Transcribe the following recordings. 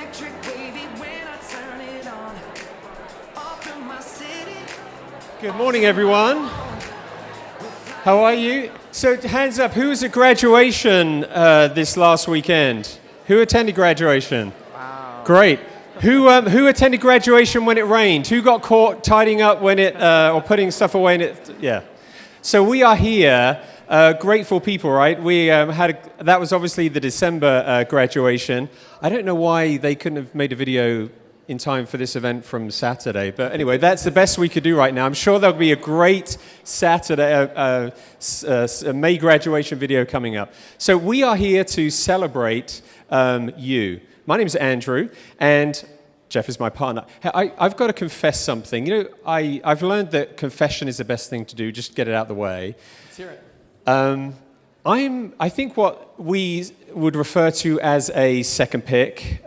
electric wavy when I turn it on. Off from my city. Good morning, everyone. How are you? So, hands up, who was at graduation this last weekend? Who attended graduation? Wow. Great. Who attended graduation when it rained? Who got caught tidying up when it, or putting stuff away in it? Yeah. So we are here, grateful people, right? We that was obviously the December graduation. I don't know why they couldn't have made a video in time for this event from Saturday. But anyway, that's the best we could do right now. I'm sure there'll be a great Saturday, May graduation video coming up. So we are here to celebrate you. My name is Andrew, and Jeff is my partner. I've got to confess something. You know, I've learned that confession is the best thing to do. Just get it out of the way. Let's hear it. I think what we would refer to as a second pick,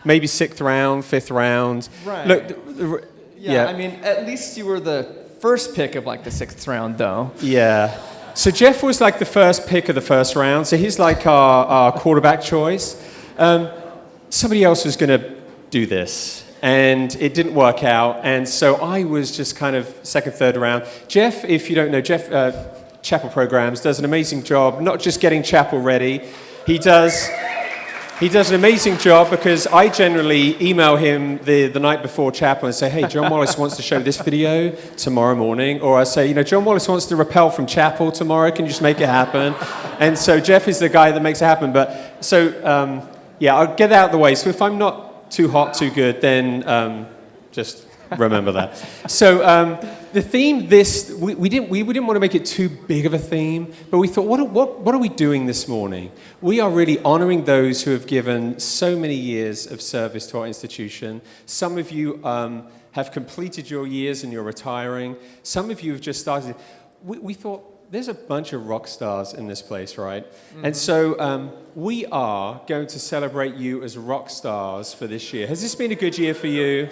maybe sixth round, fifth round. Right. Look, yeah, I mean, at least you were the first pick of like the sixth round, though. Yeah. So Jeff was like the first pick of the first round. So he's like our quarterback choice. Somebody else was going to do this, and it didn't work out. And so I was just kind of second, third round. Jeff, if you don't know, Jeff, Chapel Programs, does an amazing job, not just getting Chapel ready. He does an amazing job because I generally email him the night before Chapel and say, hey, John Wallace wants to show this video tomorrow morning. Or I say, you know, John Wallace wants to rappel from Chapel tomorrow. Can you just make it happen? And so Jeff is the guy that makes it happen. But so, yeah, I'll get out of the way. So if I'm not too hot, too good, then just remember that. So the theme we didn't want to make it too big of a theme, but we thought, what are we doing this morning? We are really honoring those who have given so many years of service to our institution. Some of you have completed your years and you're retiring. Some of you have just started. We thought, there's a bunch of rock stars in this place, right? Mm-hmm. And so we are going to celebrate you as rock stars for this year. Has this been a good year for you?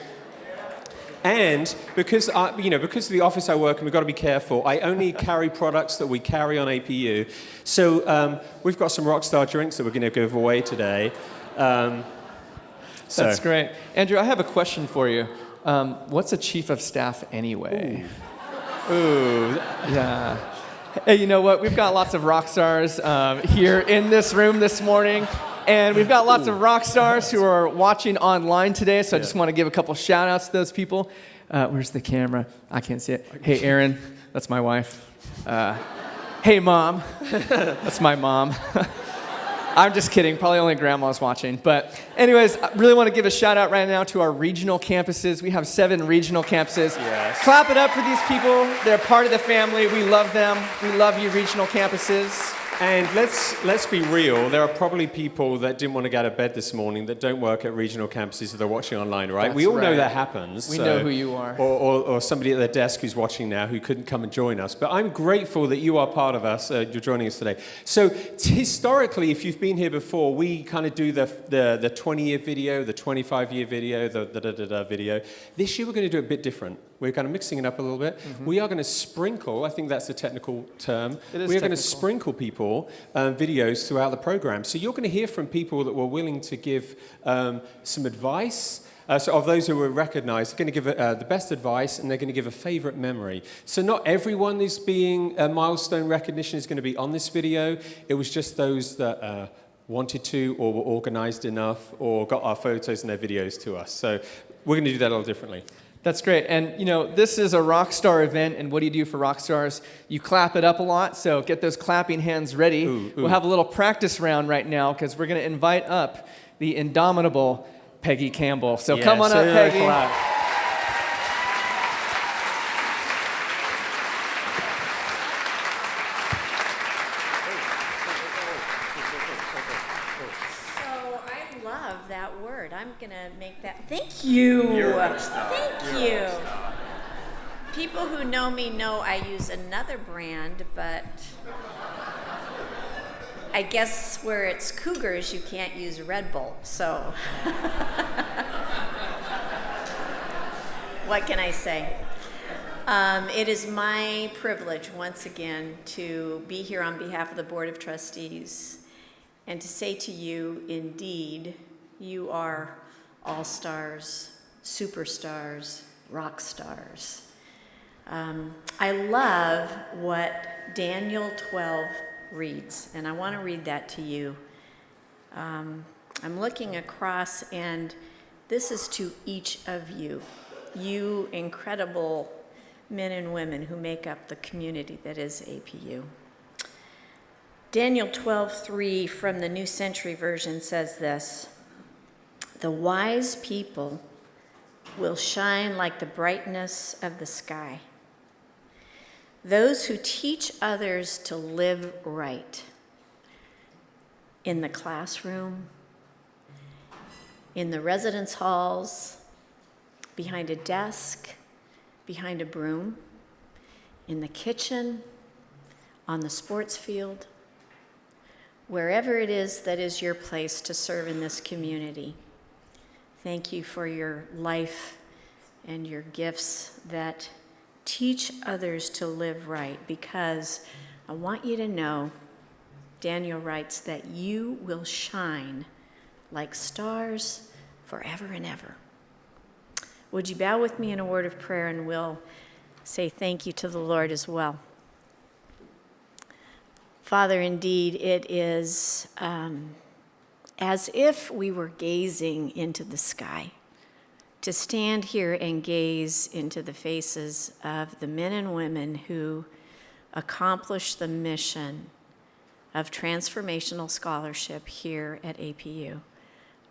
And because of the office I work in, we've got to be careful. I only carry products that we carry on APU. So we've got some Rockstar drinks that we're going to give away today. That's great. Andrew, I have a question for you. What's a chief of staff anyway? Ooh. Yeah. Hey, you know what? We've got lots of rock stars here in this room this morning. And we've got lots of rock stars who are watching online today, so I just want to give a couple shout-outs to those people. Where's the camera? I can't see it. Hey, Erin, that's my wife. Hey, Mom. That's my mom. I'm just kidding. Probably only Grandma's watching. But anyways, I really want to give a shout-out right now to our regional campuses. We have 7 regional campuses. Yes. Clap it up for these people. They're part of the family. We love them. We love you, regional campuses. And let's be real. There are probably people that didn't want to get out of bed this morning that don't work at regional campuses that they're watching online, right? That's we all know right. that happens. We know who you are. Or somebody at their desk who's watching now who couldn't come and join us. But I'm grateful that you are part of us. You're joining us today. So historically, if you've been here before, we kind of do the 20-year video, the 25-year video, the video. This year we're going to do it a bit different. We're kind of mixing it up a little bit. Mm-hmm. We are going to sprinkle, I think that's the technical term. We are going to sprinkle people videos throughout the program. So you're going to hear from people that were willing to give some advice. So of those who were recognized, they're going to give the best advice, and they're going to give a favorite memory. So not everyone is being milestone recognition is going to be on this video. It was just those that wanted to, or were organized enough, or got our photos and their videos to us. So we're going to do that a little differently. That's great. And, you know, this is a Rockstar event, and what do you do for Rockstars? You clap it up a lot, so get those clapping hands ready. Ooh. We'll have a little practice round right now, because we're going to invite up the indomitable Peggy Campbell. So come on up, Peggy. Clap. I'm going to make that. Thank you. You're a star. Thank you. People who know me know I use another brand, but I guess where it's Cougars, you can't use Red Bull. So what can I say? It is my privilege once again to be here on behalf of the Board of Trustees and to say to you, indeed, You are all stars, superstars, rock stars. I love what Daniel 12 reads, and I want to read that to you. I'm looking across, and this is to each of you, you incredible men and women who make up the community that is APU. Daniel 12:3 from the New Century Version says this: "The wise people will shine like the brightness of the sky. Those who teach others to live right in the classroom, in the residence halls, behind a desk, behind a broom, in the kitchen, on the sports field, wherever it is that is your place to serve in this community. Thank you for your life and your gifts that teach others to live right, because I want you to know," Daniel writes, "that you will shine like stars forever and ever." Would you bow with me in a word of prayer, and we'll say thank you to the Lord as well. Father, indeed, it is as if we were gazing into the sky, to stand here and gaze into the faces of the men and women who accomplish the mission of transformational scholarship here at APU.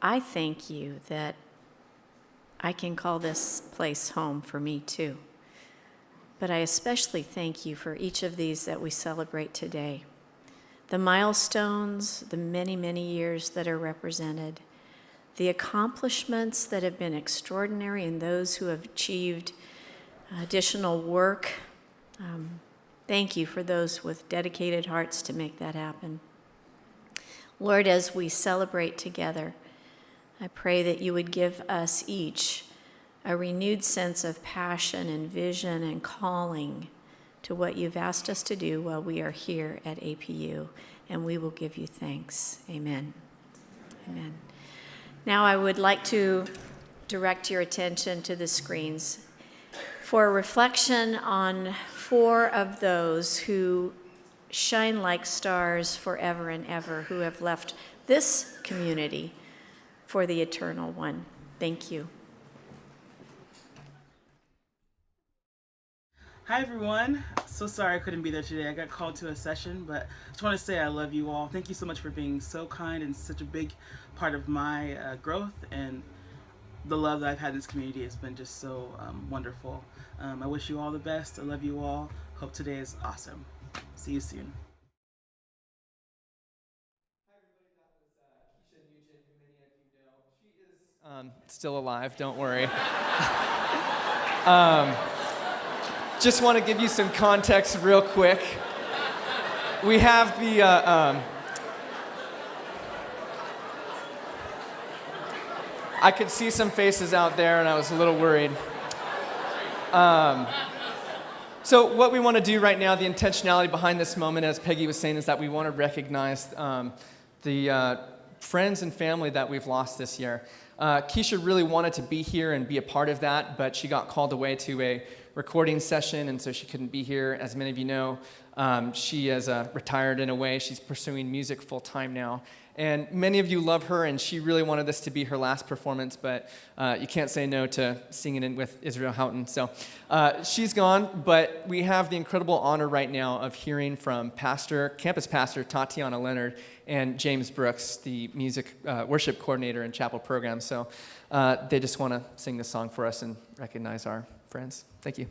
I thank you that I can call this place home for me too. But I especially thank you for each of these that we celebrate today. The milestones, the many, many years that are represented, the accomplishments that have been extraordinary, and those who have achieved additional work. Thank you for those with dedicated hearts to make that happen. Lord, as we celebrate together, I pray that you would give us each a renewed sense of passion and vision and calling to what you've asked us to do while we are here at APU, and we will give you thanks. Amen. Amen. Now I would like to direct your attention to the screens for a reflection on 4 of those who shine like stars forever and ever, who have left this community for the eternal one. Thank you. Hi everyone. So sorry I couldn't be there today. I got called to a session, but I just want to say I love you all. Thank you so much for being so kind and such a big part of my growth, and the love that I've had in this community has been just so wonderful. I wish you all the best. I love you all. Hope today is awesome. See you soon. Still alive, don't worry. Just want to give you some context real quick. We have the, I could see some faces out there and I was a little worried. So what we want to do right now, the intentionality behind this moment, as Peggy was saying, is that we want to recognize the friends and family that we've lost this year. Keisha really wanted to be here and be a part of that, but she got called away to a recording session, and so she couldn't be here. As many of you know, she is retired in a way. She's pursuing music full time now. And many of you love her, and she really wanted this to be her last performance, but you can't say no to singing in with Israel Houghton. So she's gone, but we have the incredible honor right now of hearing from campus pastor Tatiana Leonard and James Brooks, the music worship coordinator and chapel program. So they just want to sing this song for us and recognize our friends. Thank you.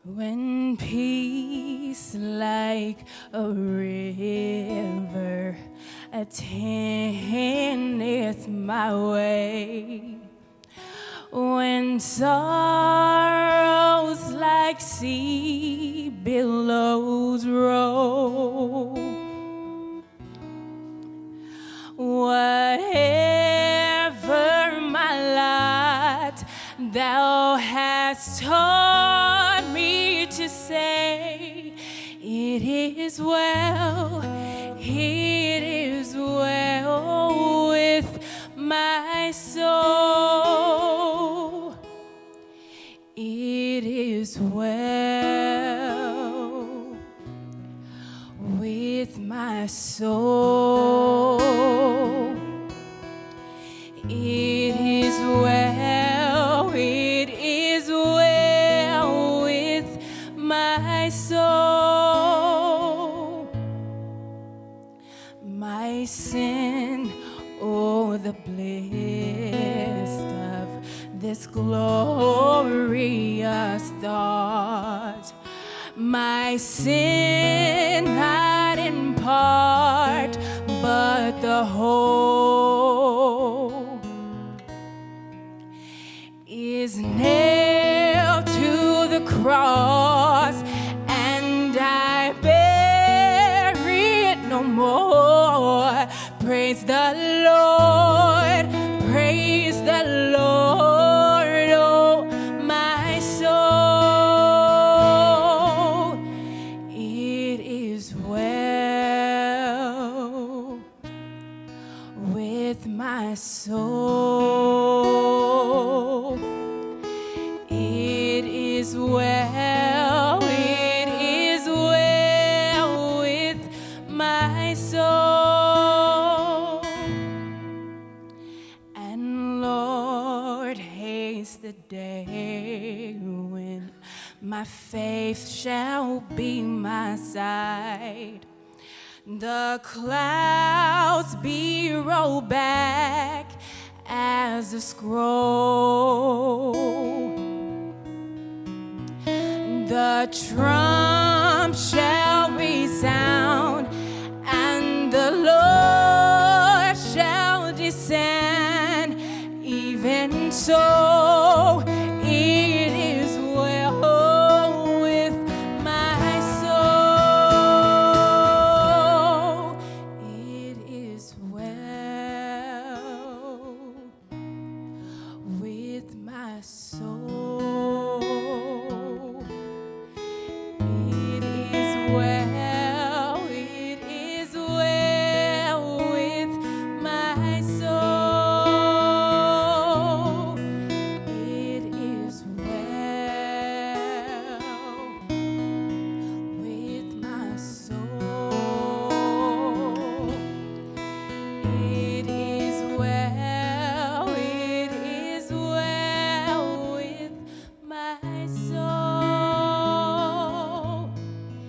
When peace like a river attendeth my way, when sorrows like sea billows roll, whatever my lot Thou hast taught me to say, it is well with my soul. It is well with my soul. It is well with my soul. My sin, oh, the bliss of this glorious thought. My sin, not in part, but the whole, is nailed to the cross, and I bear it no more. Praise the Lord, praise the Lord, oh my soul. It is well with my soul. It is well with my soul. And Lord, haste the day when my faith shall be my side. The clouds be rolled back as a scroll. The trump shall resound, and the Lord shall descend. Even so, it is well with my soul. It is well with my soul. It is well with my soul. It is well with my soul.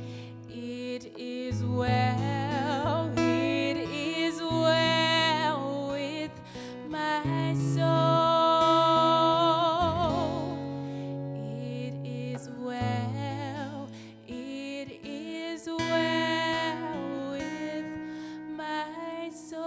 It is well with my soul. It is well with my soul. It is well with my soul.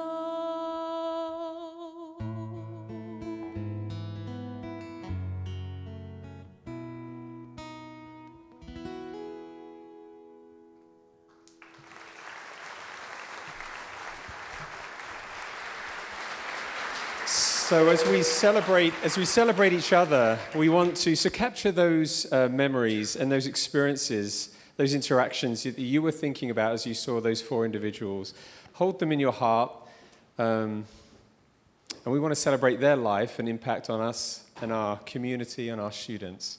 So as we celebrate each other, we want to capture those memories and those experiences, those interactions that you were thinking about as you saw those four individuals. Hold them in your heart, and we want to celebrate their life and impact on us and our community and our students.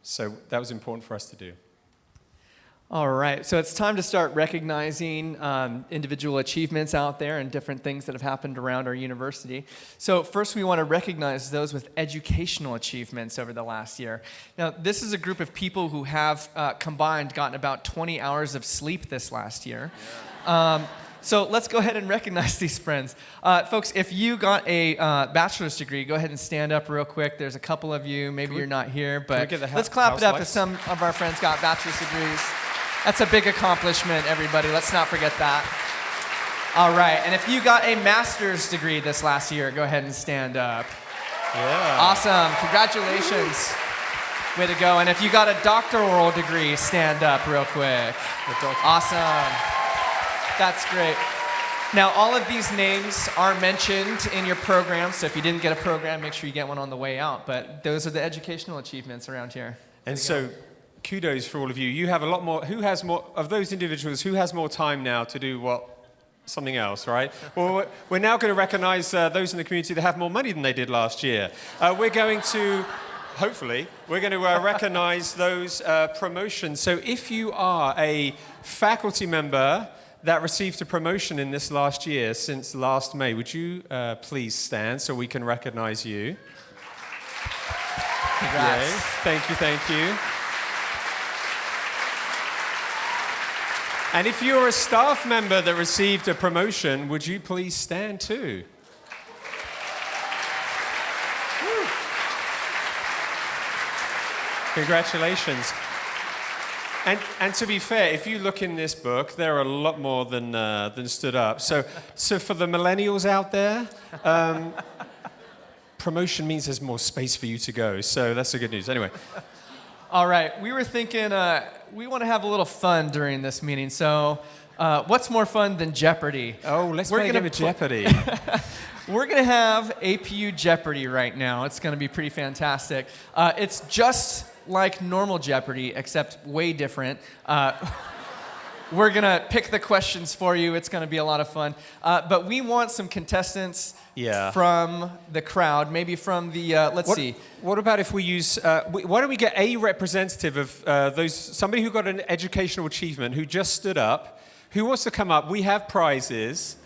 So that was important for us to do. All right, so it's time to start recognizing individual achievements out there and different things that have happened around our university. So first we want to recognize those with educational achievements over the last year. Now, this is a group of people who have combined gotten about 20 hours of sleep this last year. So let's go ahead and recognize these friends. Folks, if you got a bachelor's degree, go ahead and stand up real quick. There's a couple of you, maybe you're not here, but let's clap it up if some of our friends got bachelor's degrees. That's a big accomplishment, everybody. Let's not forget that. All right, and if you got a master's degree this last year, go ahead and stand up. Yeah. Awesome, congratulations. Way to go. And if you got a doctoral degree, stand up real quick. Awesome. That's great. Now, all of these names are mentioned in your program, so if you didn't get a program, make sure you get one on the way out. But those are the educational achievements around here. And so, kudos for all of you. You have a lot more. Who has more of those individuals? Who has more time now to do something else, right? Well, we're now going to recognize those in the community that have more money than they did last year. We're going to, hopefully, recognize those promotions. So if you are a faculty member that received a promotion in this last year, since last May, would you please stand so we can recognize you? Congrats. Yay. Thank you. And if you're a staff member that received a promotion, would you please stand too? Woo. Congratulations. And to be fair, if you look in this book, there are a lot more than stood up. So for the millennials out there, promotion means there's more space for you to go. So that's the good news. Anyway. All right, we were thinking we want to have a little fun during this meeting. So what's more fun than Jeopardy? Oh, let's play a game of Jeopardy. We're going to have APU Jeopardy right now. It's going to be pretty fantastic. It's just like normal Jeopardy, except way different. We're going to pick the questions for you. It's going to be a lot of fun. But we want some contestants from the crowd, maybe from the, let's see. What about if we use, why don't we get a representative of somebody who got an educational achievement, who just stood up, who wants to come up? We have prizes.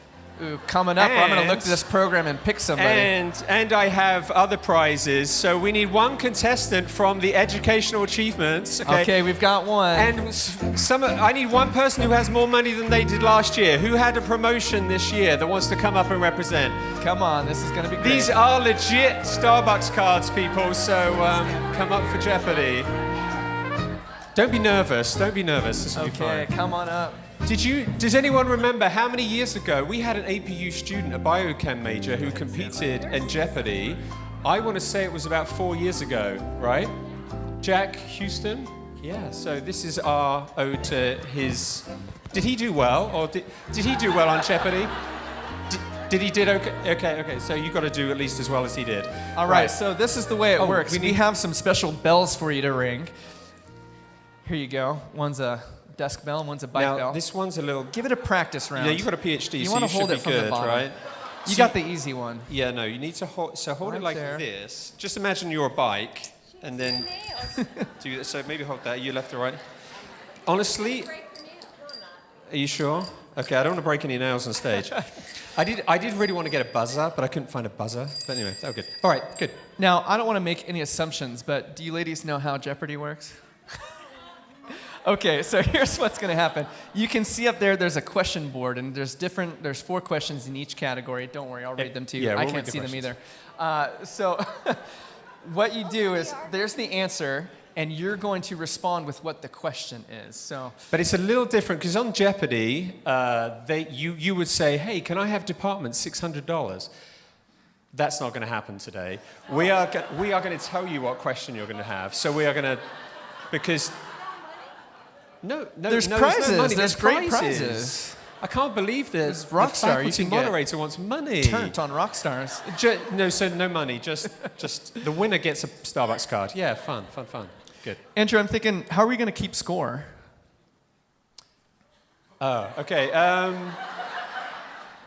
Ooh, coming up, I'm going to look at this program and pick somebody. And I have other prizes. So we need one contestant from the educational achievements. Okay, we've got one. And I need one person who has more money than they did last year. Who had a promotion this year that wants to come up and represent? Come on, this is going to be great. These are legit Starbucks cards, people. So come up for Jeopardy. Don't be nervous. This will be fine. Okay, come on up. Does anyone remember how many years ago we had an APU student, a biochem major, who competed in Jeopardy? I want to say it was about 4 years ago, right? Jack Houston? Yeah, so this is our ode to his... Did he do well? Or did he do well on Jeopardy? Did he did okay? Okay, so you got to do at least as well as he did. All right, so this is the way it works. We have some special bells for you to ring. Here you go. One's a desk bell and one's a bike bell. This one's a little... Give it a practice round. Yeah, you've got a PhD, you so want you to hold should it be from good, the bottom. right? You got the easy one. Yeah, no, you need to hold it like there. this. Just imagine you're a bike, and then do that. So maybe hold that. You left or right? Honestly, are you sure? Okay, I don't want to break any nails on stage. I did really want to get a buzzer, but I couldn't find a buzzer. But anyway, that was good. All right, good. Now, I don't want to make any assumptions, but do you ladies know how Jeopardy works? Okay, so here's what's going to happen. You can see up there's a question board, and there's 4 questions in each category. Don't worry, I'll read them to you. Yeah, I we'll can't read the see questions. them either. So what you do is there's the answer, and you're going to respond with what the question is. So, but it's a little different because on Jeopardy, you would say, "Hey, can I have department $600?" That's not going to happen today. We are going to tell you what question you're going to have. So we are going to, because no, there's no prizes. No money. There's great prizes. I can't believe that There's Rockstar. the faculty You can moderator wants money. Turnt on Rockstars. So no money. Just the winner gets a Starbucks card. Yeah, fun. Good. Andrew, I'm thinking, how are we going to keep score? Oh, okay.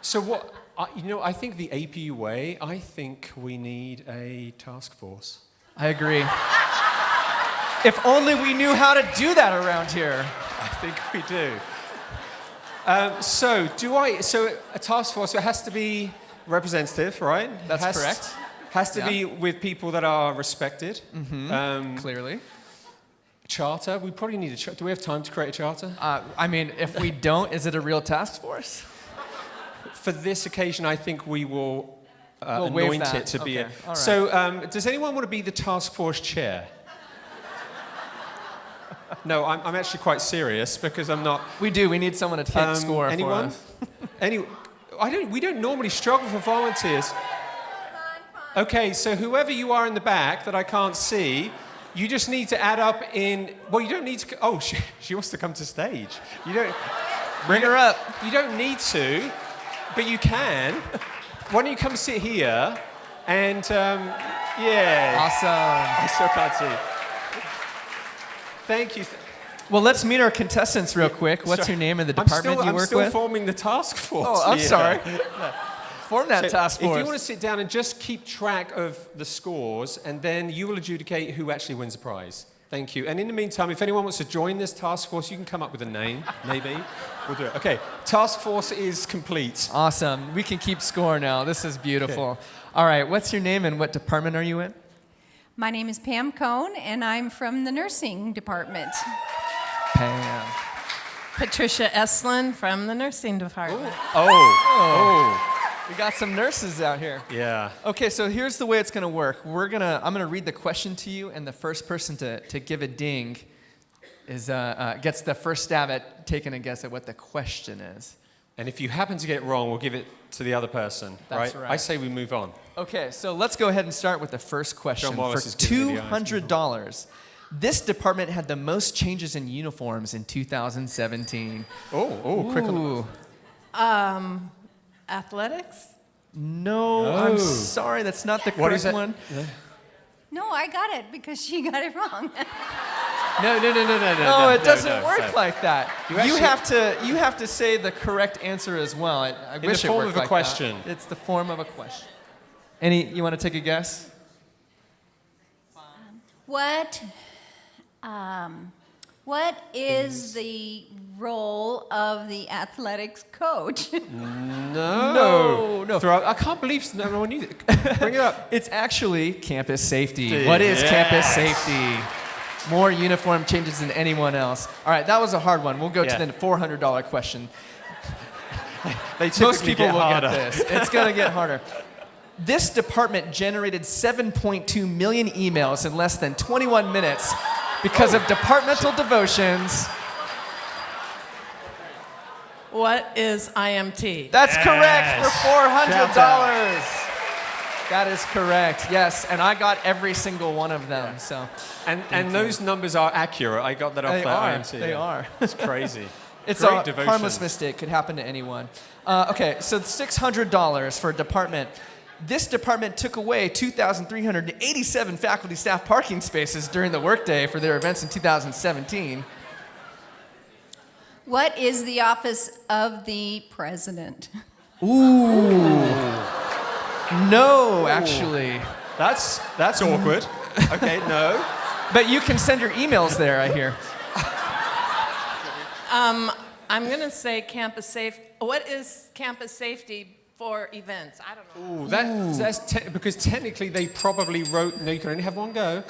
So what? I think the APU way. I think we need a task force. I agree. If only we knew how to do that around here. I think we do. So a task force, it has to be representative, right? That's correct. Has to be with people that are respected. Mm-hmm. Clearly. Charter, we probably need a charter. Do we have time to create a charter? I mean, if we don't, is it a real task force? For this occasion, I think we will we'll waive anoint that. it to be Okay. a... All right. So does anyone want to be the task force chair? No, I'm actually quite serious because I'm not... We do. We need someone to take score anyone? for us. We don't normally struggle for volunteers. Okay, so whoever you are in the back that I can't see, you just need to add up in... Well, you don't need to... Oh, she wants to come to stage. You don't... Bring her up. You don't need to. but you can. Why don't you come sit here? And yeah. Awesome. I still can't see. Thank you. Well, let's meet our contestants real quick. What's Sorry. your name and the department you work I'm still with? forming the task force. Oh, I'm Yeah. sorry. Form that So task force. If you want to sit down and just keep track of the scores, and then you will adjudicate who actually wins the prize. Thank you. And in the meantime, if anyone wants to join this task force, you can come up with a name, maybe. We'll do it. Okay, task force is complete. Awesome. We can keep score now. This is beautiful. All right, what's your name and what department are you in? My name is Pam Cohn, and I'm from the nursing department. Pam. Patricia Eslin from the nursing department. Oh. We got some nurses out here. Yeah. Okay, so here's the way it's going to work. I'm going to read the question to you, and the first person to give a ding gets the first stab at taking a guess at what the question is. And if you happen to get it wrong, we'll give it to the other person. That's right. I say we move on. Okay, so let's go ahead and start with the first question. John Wallace For is giving me the eyes. $200, this department had the most changes in uniforms in 2017. Quick on the... Ooh. Athletics? No, I'm sorry, that's not the What is correct it? one. No, I got it because she got it wrong. No. No, it doesn't work no. like that. You You actually- have to say the correct answer as well. I wish the it form worked of a like question. that. It's the form of a question. You want to take a guess? What is the role of the athletics coach? No. I can't believe no one knew it. Bring it up. It's actually campus safety. What is campus safety? More uniform changes than anyone else. All right, that was a hard one. We'll go to the $400 question. Most people will get this. It's going to get harder. This department generated 7.2 million emails in less than 21 minutes because of departmental devotions. What is IMT? That's correct for $400. Shout out. That is correct, yes. And I got every single one of them. So, And those numbers are accurate. I got that off They that are. IMT. They are. It's crazy. It's Great a devotions. harmless mistake. Could happen to anyone. Okay, so $600 for a department. This department took away 2,387 faculty staff parking spaces during the workday for their events in 2017. What is the office of the president? No, actually. That's awkward. Okay, no. But you can send your emails there, I hear. I'm going to say campus safety. What is campus safety for events? I don't know. That's because technically they probably wrote. No, you can only have one go.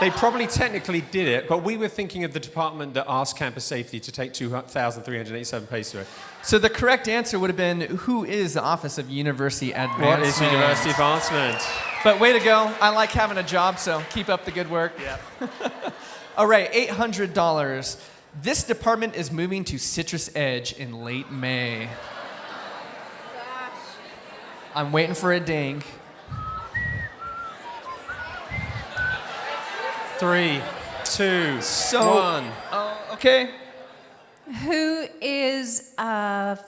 They probably technically did it, but we were thinking of the department that asked campus safety to take 2,387 pages away. So the correct answer would have been, who is the Office of University Advancement? What is university advancement? But way to go. I like having a job, so keep up the good work. Yeah. All right, $800. This department is moving to Citrus Edge in late May. I'm waiting for a ding. 3, 2, So- 1. Okay. Who is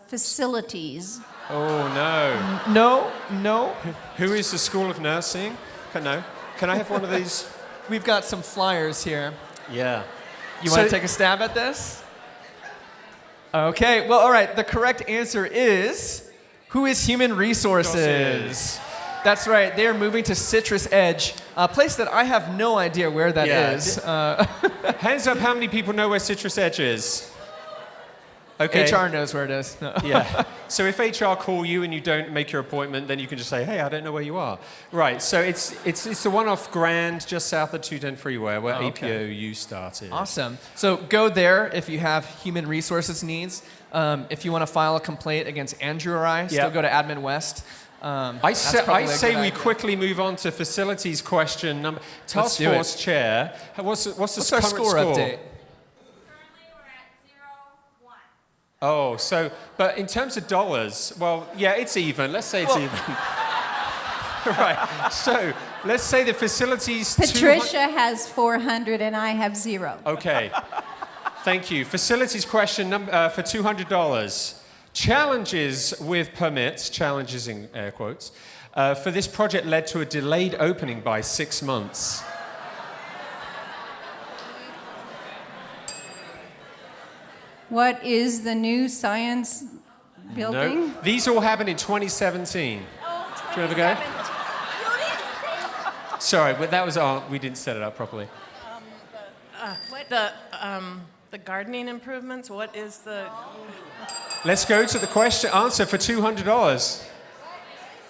facilities? Oh no. No. Who is the School of Nursing? No. Can I have one of these? We've got some flyers here. Yeah. You want to take a stab at this? Okay, well, all right. The correct answer is, who is Human Resources? That's right. They are moving to Citrus Edge, a place that I have no idea where that is. Hands up, how many people know where Citrus Edge is? Okay. HR knows where it is. No. Yeah. So if HR call you and you don't make your appointment, then you can just say, hey, I don't know where you are. Right. So it's the one off Grand, just south of 210 Freeway, where APOU started. Awesome. So go there if you have human resources needs. If you want to file a complaint against Andrew or I, still go to Admin West. I say we idea. quickly move on to facilities question number. Task do it. Force Chair. What's What's the our current score update? Oh, so, but in terms of dollars, well, yeah, it's even. Let's say it's even. Right. So, let's say the facilities. Patricia has 400 and I have 0. Okay. Thank you. Facilities question for $200. Challenges with permits, challenges in air quotes, for this project led to a delayed opening by 6 months. What is the new science building? No. These all happened in 2017. Do you want to go? Sorry, but that was we didn't set it up properly. The gardening improvements. What is the? Let's go to the question answer for $200.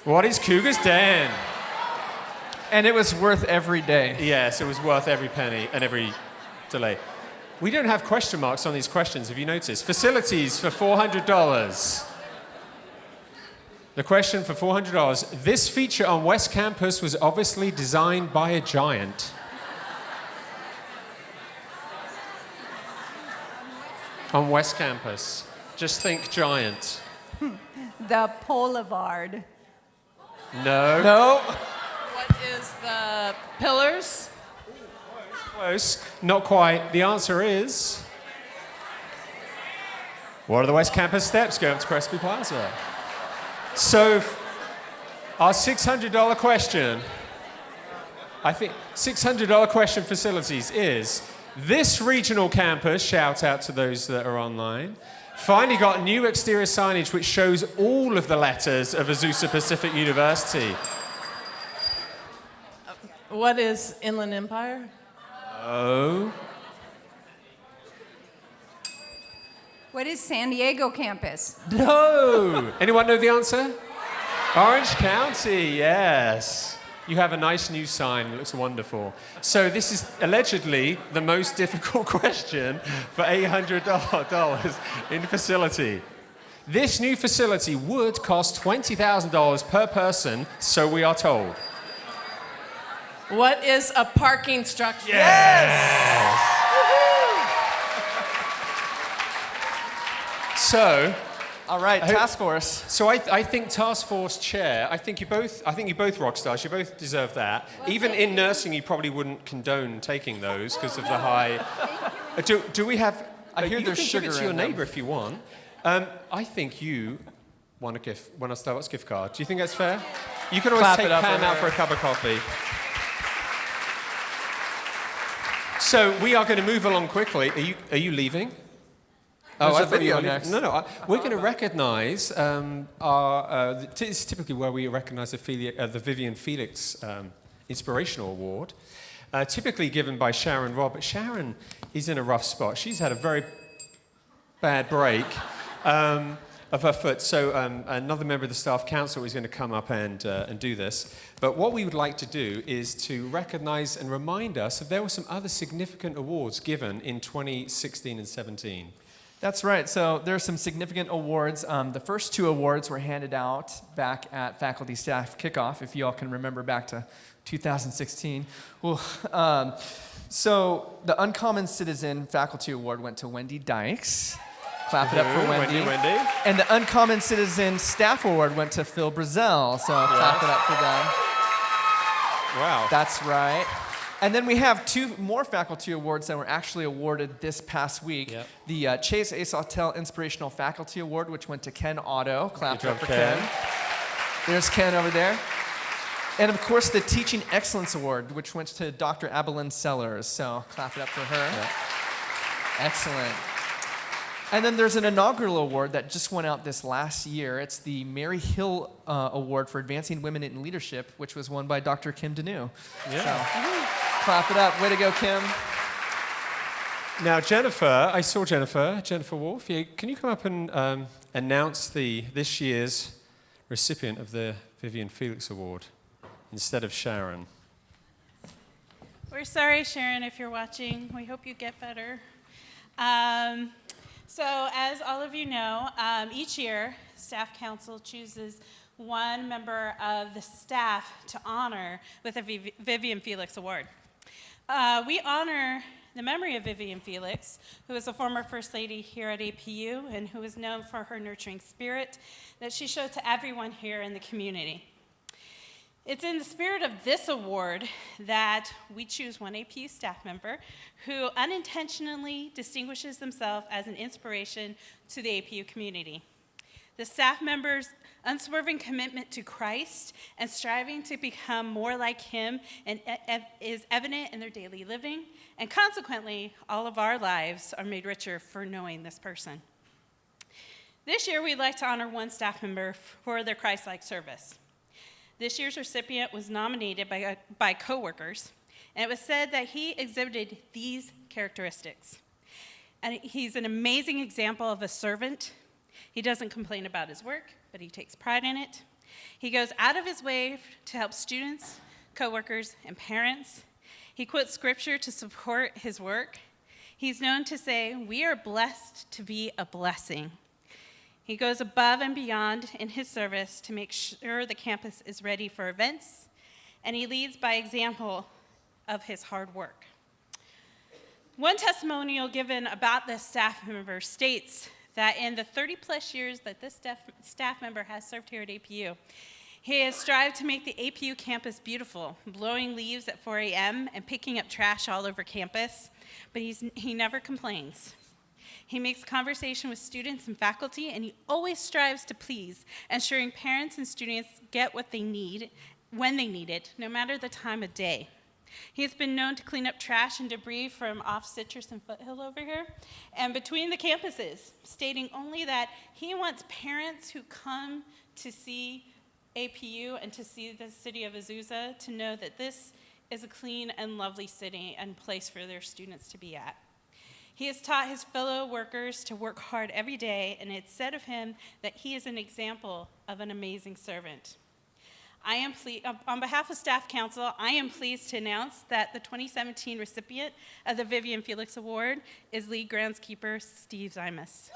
What is Cougar's Den? And it was worth every day. Yes, it was worth every penny and every delay. We don't have question marks on these questions, have you noticed? Facilities for $400. The question for $400. This feature on West Campus was obviously designed by a giant. On West Campus. Just think giant. The Boulevard. No. No. What is the pillars? Close. Not quite. The answer is... What are the West Campus steps going up to Crespi Plaza? So, our $600 question, I think $600 question facilities is, this regional campus, shout out to those that are online, finally got new exterior signage which shows all of the letters of Azusa Pacific University. What is Inland Empire? Oh. What is San Diego campus? No! Anyone know the answer? Orange County, yes. You have a nice new sign, it looks wonderful. So this is allegedly the most difficult question for $800 in facility. This new facility would cost $20,000 per person, so we are told. What is a parking structure? Yes! So, All right, task force. so I think task force chair. I think you both rock stars. You both deserve that. Even in nursing, you probably wouldn't condone taking those because of the high. Do we have? I hear you there's can sugar give it to your in them. neighbor if you want. I think you won a Starbucks gift card. Do you think that's fair? You can always Clap take it up Pam for out her. for a cup of coffee. So we are going to move along quickly. Are you leaving? There's a I thought video you were next. No. We're going to recognise this is typically where we recognise the Vivian Felix Inspirational Award, typically given by Sharon Robb. But Sharon is in a rough spot. She's had a very bad break of her foot. So another member of the staff council is going to come up and do this. But what we would like to do is to recognise and remind us if there were some other significant awards given in 2016 and 17. That's right. So there are some significant awards. The first two awards were handed out back at faculty staff kickoff, if you all can remember back to 2016. So the Uncommon Citizen Faculty Award went to Wendy Dykes. Clap it up for Wendy. Wendy. And the Uncommon Citizen Staff Award went to Phil Brazel. So clap it up for them. Wow. That's right. And then we have two more faculty awards that were actually awarded this past week. Yep. The Chase A. Sawtelle Inspirational Faculty Award, which went to Ken Otto. Clap Good it up job, for Ken. There's Ken over there. And of course, the Teaching Excellence Award, which went to Dr. Abelyn Sellers. So clap it up for her. Yep. Excellent. And then there's an inaugural award that just went out this last year. It's the Mary Hill Award for Advancing Women in Leadership, which was won by Dr. Kim Deneau. Yeah. So, clap it up. Way to go, Kim. Now, Jennifer, I saw Jennifer Wolf. Yeah, can you come up and announce this year's recipient of the Vivian Felix Award instead of Sharon? We're sorry, Sharon, if you're watching. We hope you get better. So as all of you know, each year, Staff Council chooses one member of the staff to honor with a Vivian Felix Award. We honor the memory of Vivian Felix, who is a former First Lady here at APU and who is known for her nurturing spirit that she showed to everyone here in the community. It's in the spirit of this award that we choose one APU staff member who unintentionally distinguishes themselves as an inspiration to the APU community. The staff members' unswerving commitment to Christ and striving to become more like him is evident in their daily living, and consequently, all of our lives are made richer for knowing this person. This year, we'd like to honor one staff member for their Christ-like service. This year's recipient was nominated by coworkers, and it was said that he exhibited these characteristics. And he's an amazing example of a servant. He doesn't complain about his work, but he takes pride in it. He goes out of his way to help students, coworkers, and parents. He quotes scripture to support his work. He's known to say, "We are blessed to be a blessing." He goes above and beyond in his service to make sure the campus is ready for events, and he leads by example of his hard work. One testimonial given about this staff member states that in the 30-plus years that this staff member has served here at APU, he has strived to make the APU campus beautiful, blowing leaves at 4 a.m. and picking up trash all over campus, but he never complains. He makes conversation with students and faculty, and he always strives to please, ensuring parents and students get what they need when they need it, no matter the time of day. He has been known to clean up trash and debris from off Citrus and Foothill over here and between the campuses, stating only that he wants parents who come to see APU and to see the city of Azusa to know that this is a clean and lovely city and place for their students to be at. He has taught his fellow workers to work hard every day, and it's said of him that he is an example of an amazing servant. On behalf of Staff Council, I am pleased to announce that the 2017 recipient of the Vivian Felix Award is lead groundskeeper Steve Zymus.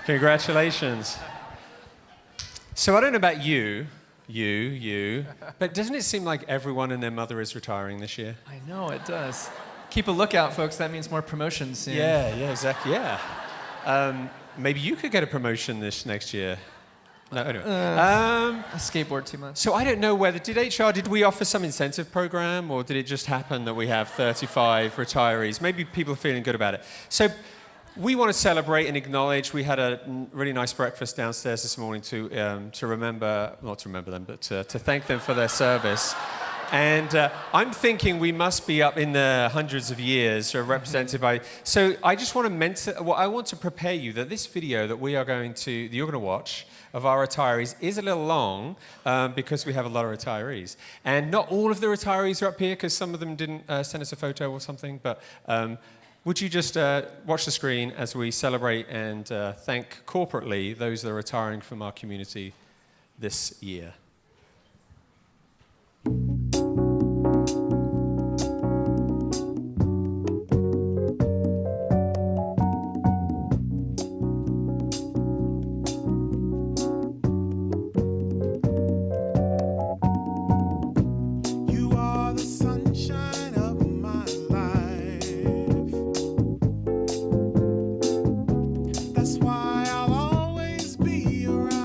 Congratulations. So I don't know about you, but doesn't it seem like everyone and their mother is retiring this year? I know, it does. Keep a lookout, folks. That means more promotions soon. Yeah, exactly, yeah. Maybe you could get a promotion this next year. No, anyway. I skateboard too much. So I don't know whether, did we offer some incentive program, or did it just happen that we have 35 retirees? Maybe people are feeling good about it. So we want to celebrate and acknowledge. We had a really nice breakfast downstairs this morning to remember, not to remember them, but to thank them for their service. And I'm thinking we must be up in the hundreds of years represented by. So I just want to I want to prepare you that this video that you're going to watch of our retirees is a little long because we have a lot of retirees, and not all of the retirees are up here because some of them didn't send us a photo or something. But would you just watch the screen as we celebrate and thank corporately those that are retiring from our community this year? You are the sunshine of my life. That's why I'll always be around.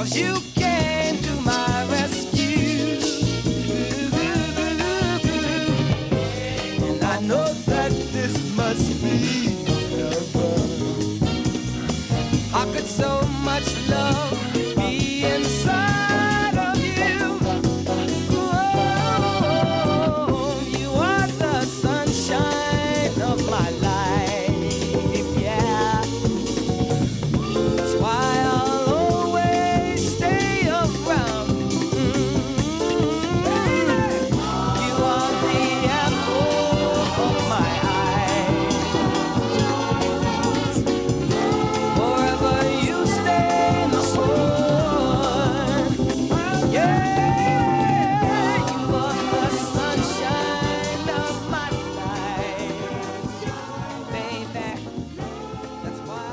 'cause you came to my rescue. And I know that this must be heaven. How could so much love be inside of you? Oh, you are the sunshine of my life, yeah. That's why I'll always stay around. You are the apple of my eye. Forever you stay in the sun. Yeah, you are the sunshine of my life, baby. That's why.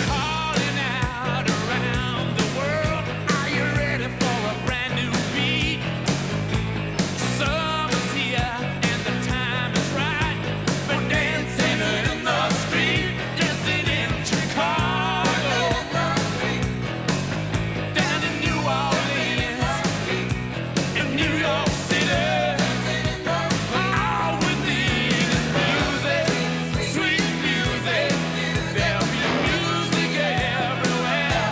Calling out around the world. Are you ready for a brand new beat? Summer's here and the time is right for dancing in the street, dancing in Chicago, down in New Orleans, in New York City. All we need is music, sweet music. There'll be music everywhere.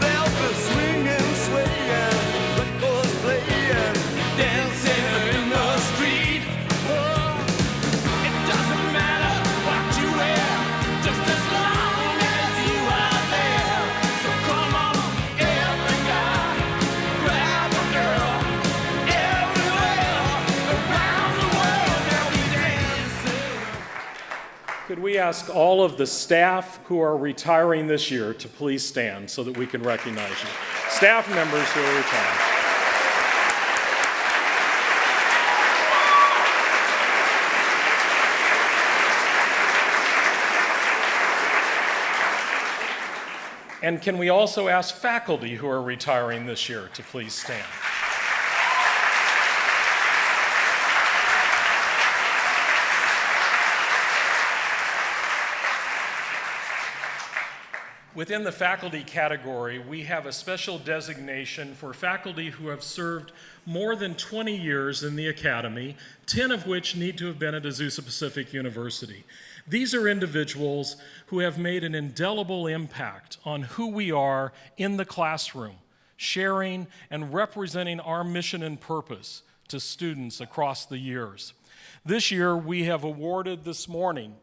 There'll be swinging, swaying, records playing, Dancing in the street. Oh, it doesn't matter what you wear, just as long as you are there. So come on, every guy, grab a girl. Everywhere around the world, they'll be dancing. Could we ask all of the staff who are retiring this year to please stand so that we can recognize you? Staff members who are retiring. And can we also ask faculty who are retiring this year to please stand? Within the faculty category, we have a special designation for faculty who have served more than 20 years in the academy, 10 of which need to have been at Azusa Pacific University. These are individuals who have made an indelible impact on who we are in the classroom, sharing and representing our mission and purpose to students across the years. This year, we have awarded this morning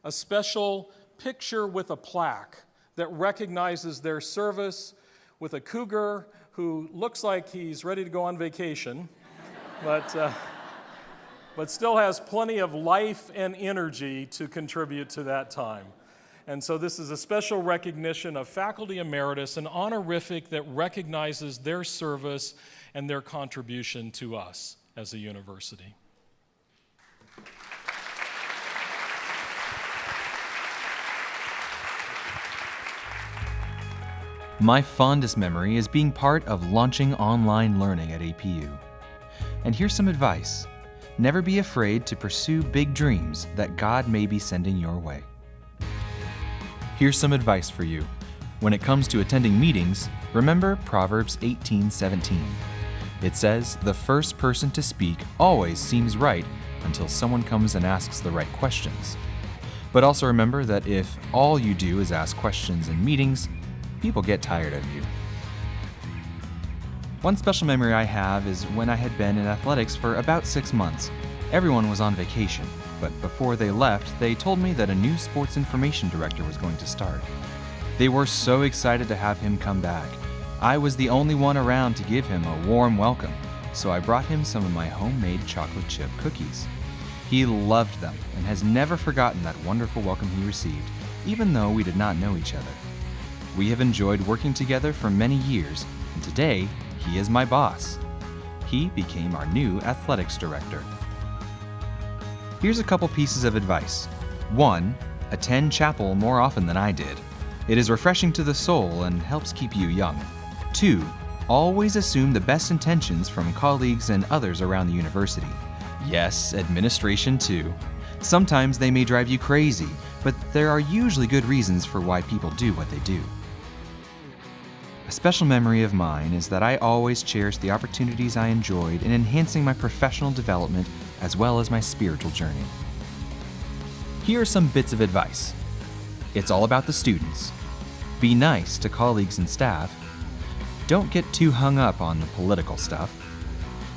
a special picture with a plaque that recognizes their service with a cougar who looks like he's ready to go on vacation, but still has plenty of life and energy to contribute to that time. And so this is a special recognition of faculty emeritus, an honorific that recognizes their service and their contribution to us as a university. My fondest memory is being part of launching online learning at APU. And here's some advice. Never be afraid to pursue big dreams that God may be sending your way. Here's some advice for you. When it comes to attending meetings, remember Proverbs 18:17. It says, "The first person to speak always seems right until someone comes and asks the right questions." But also remember that if all you do is ask questions in meetings, people get tired of you. One special memory I have is when I had been in athletics for about 6 months. Everyone was on vacation, but before they left, they told me that a new sports information director was going to start. They were so excited to have him come back. I was the only one around to give him a warm welcome, so I brought him some of my homemade chocolate chip cookies. He loved them and has never forgotten that wonderful welcome he received, even though we did not know each other. We have enjoyed working together for many years, and today, he is my boss. He became our new athletics director. Here's a couple pieces of advice. 1. Attend chapel more often than I did. It is refreshing to the soul and helps keep you young. 2. Always assume the best intentions from colleagues and others around the university. Yes, administration too. Sometimes they may drive you crazy, but there are usually good reasons for why people do what they do. A special memory of mine is that I always cherished the opportunities I enjoyed in enhancing my professional development as well as my spiritual journey. Here are some bits of advice. It's all about the students. Be nice to colleagues and staff. Don't get too hung up on the political stuff.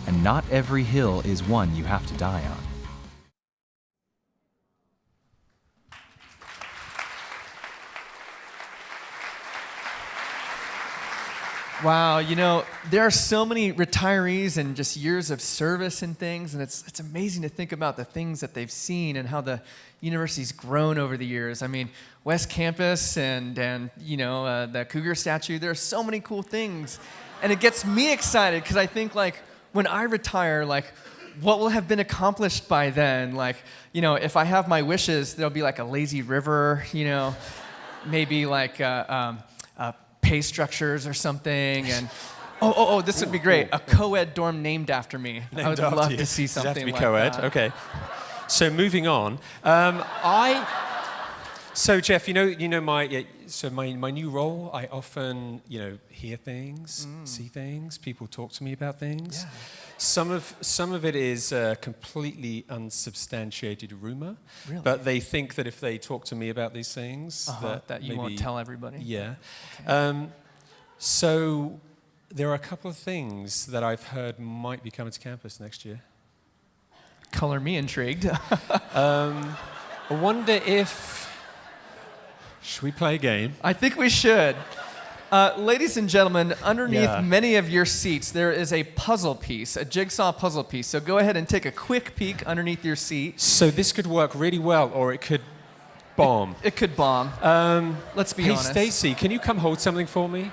And not every hill is one you have to die on. Wow, you know, there are so many retirees and just years of service and things, and it's amazing to think about the things that they've seen and how the university's grown over the years. I mean, West Campus and you know, the Cougar statue, there are so many cool things. And it gets me excited because I think, like, when I retire, like, what will have been accomplished by then? Like, you know, if I have my wishes, there'll be like a lazy river, you know, maybe like pay structures or something, and this would be great. A co-ed dorm named after me. I would love to see something Does it have to be like co-ed? that. Okay. So moving on, So Jeff, you know my new role. I often hear things, see things. People talk to me about things. Yeah. Some of it is completely unsubstantiated rumor, Really? but they think that if they talk to me about these things, that you maybe, won't tell everybody. Yeah. Okay. So there are a couple of things that I've heard might be coming to campus next year. Color me intrigued. I wonder if... Should we play a game? I think we should. Ladies and gentlemen, underneath many of your seats, there is a puzzle piece, a jigsaw puzzle piece. So go ahead and take a quick peek underneath your seat. So this could work really well, or it could bomb. It could bomb. Let's be honest. Hey, Stacy, can you come hold something for me?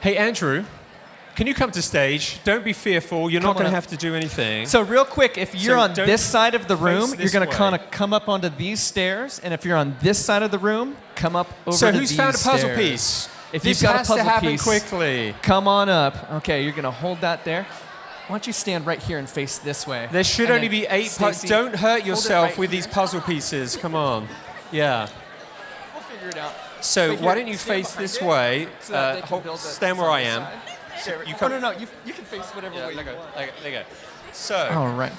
Hey, Andrew, can you come to stage? Don't be fearful. You're not going to have to do anything. So real quick, if you're on this side of the room, you're going to way. kind of come up onto these stairs, and if you're on this side of the room, come up over So to who's these found a puzzle stairs. piece? If This you've got has a puzzle to happen piece, quickly. come on up. Okay, you're going to hold that there. Why don't you stand right here and face this way? There should And only then be 8 Stacy, Don't hurt hold it yourself right with here. these puzzle pieces. Come on. Yeah. We'll figure it out. So Right why here, don't you stand face behind this it, way? so that they can build it Stand where I side am. by side. There, You oh, come- no, you can face whatever way you want. There you go. So All right.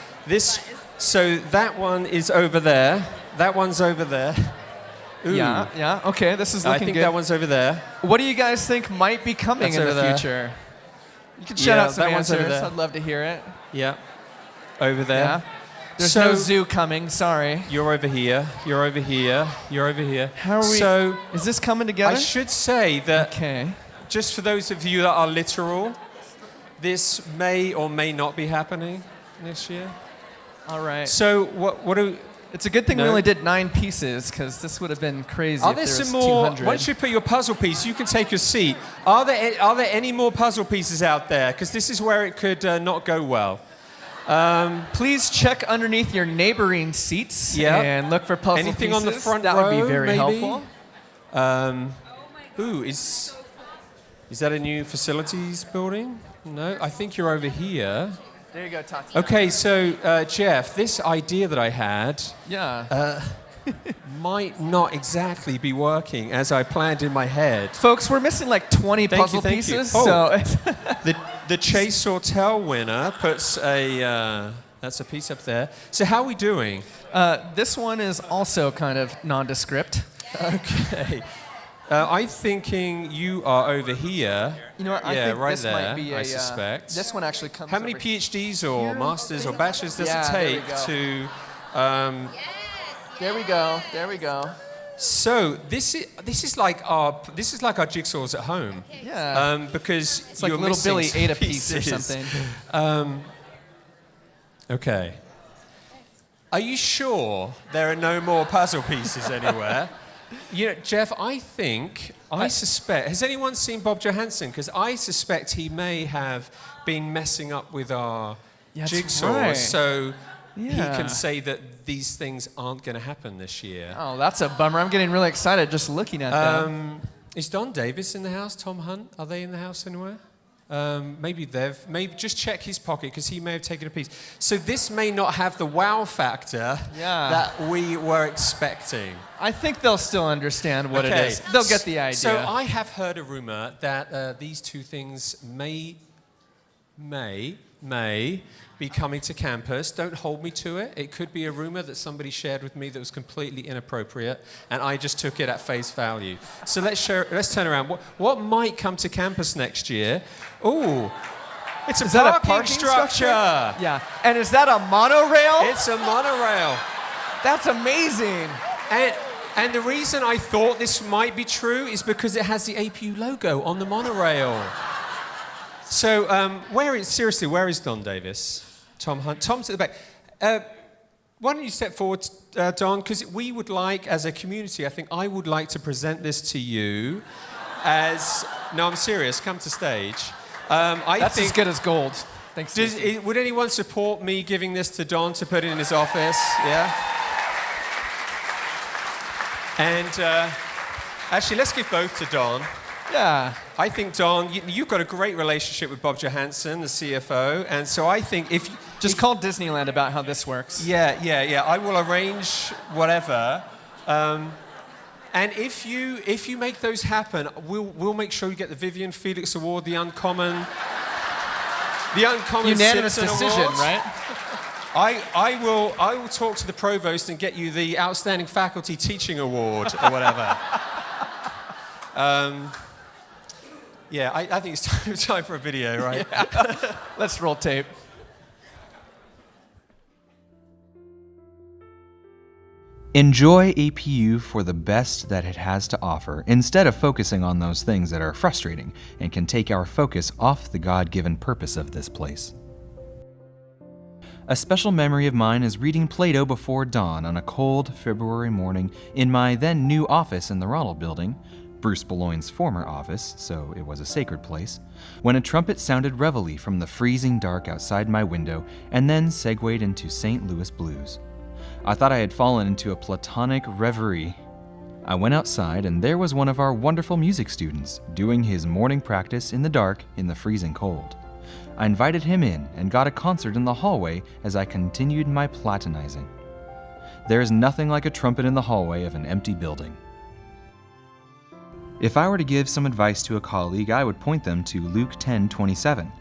So that one is over there. That one's over there. Ooh. Yeah. Okay, this is I looking think good. that one's over there. What do you guys think might be coming That's into over the there. future? You can shout Yeah, out some that one's over answers. there. I'd love to hear it. Yeah. Over there. Yeah. There's So- no zoo coming. Sorry. You're over here. You're over here. You're over here. How are we? So Is this coming together? I should say that Okay. just for those of you that are literal, this may or may not be happening this year. All right. So what do? It's a good thing we No. only did 9 pieces, because this would have been crazy Are if there there was some more? 200. Once you put your puzzle piece, you can take your seat. Are there any more puzzle pieces out there? Because this is where it could not go well. Please check underneath your neighboring seats Yeah. and look for puzzle Anything pieces. on the front that row? would be very maybe? helpful. Ooh, is that a new facilities building? No, I think you're over here. There you go, Tati. Okay, so Jeff, this idea that I had Yeah. might not exactly be working as I planned in my head. Folks, we're missing like 20 Thank you, puzzle thank you. pieces. Oh. So The Chase Sortel winner puts that's a piece up there. So how are we doing? this one is also kind of nondescript. Okay. I'm thinking you are over here. You know what? I Yeah, think right this there, might be I a. suspect. This one actually comes. How many over PhDs or here? masters or bachelors does Yeah, it there we take go. to? There we go. There we go. So this is like our jigsaws at home. Yeah. Because It's like you're Little missing Billy some ate a piece or pieces. something. Okay. Are you sure there are no more puzzle pieces anywhere? You know, Jeff, I suspect. Has anyone seen Bob Johansson? Because I suspect he may have been messing up with our That's jigsaws. right. So he Yeah. can say that these things aren't going to happen this year. Oh, that's a bummer. I'm getting really excited just looking at that. Is Don Davis in the house? Tom Hunt? Are they in the house anywhere? Maybe just check his pocket because he may have taken a piece. So this may not have the wow factor that we were expecting. I think they'll still understand what it is. They'll get the idea. So I have heard a rumor that these two things may be coming to campus. Don't hold me to it. It could be a rumor that somebody shared with me that was completely inappropriate, and I just took it at face value. So let's turn around. What might come to campus next year? Oh, it's a parking structure. Yeah. And is that a monorail? It's a monorail. That's amazing. And the reason I thought this might be true is because it has the APU logo on the monorail. So, where is Don Davis? Tom Hunt. Tom's at the back. Why don't you step forward, Don? Because we would like, as a community, I think I would like to present this to you as... No, I'm serious. Come to stage. That's as good as gold. Thanks. Would anyone support me giving this to Don to put in his office? Yeah? And actually, let's give both to Don. Yeah. I think, Don, you've got a great relationship with Bob Johansson, the CFO, and so I think if... Just call Disneyland about how this works. Yeah. I will arrange whatever. And if you make those happen, we'll make sure you get the Vivian Felix Award, the uncommon unanimous Citizen decision, Award. right? I will talk to the provost and get you the Outstanding Faculty Teaching Award or whatever. I think it's time for a video, right? Yeah. Let's roll tape. Enjoy APU for the best that it has to offer, instead of focusing on those things that are frustrating and can take our focus off the God-given purpose of this place. A special memory of mine is reading Plato before dawn on a cold February morning in my then new office in the Ronald Building, Bruce Bouloigne's former office, so it was a sacred place, when a trumpet sounded reveille from the freezing dark outside my window and then segued into St. Louis blues. I thought I had fallen into a platonic reverie. I went outside and there was one of our wonderful music students doing his morning practice in the dark in the freezing cold. I invited him in and got a concert in the hallway as I continued my platonizing. There is nothing like a trumpet in the hallway of an empty building. If I were to give some advice to a colleague, I would point them to Luke 10:27.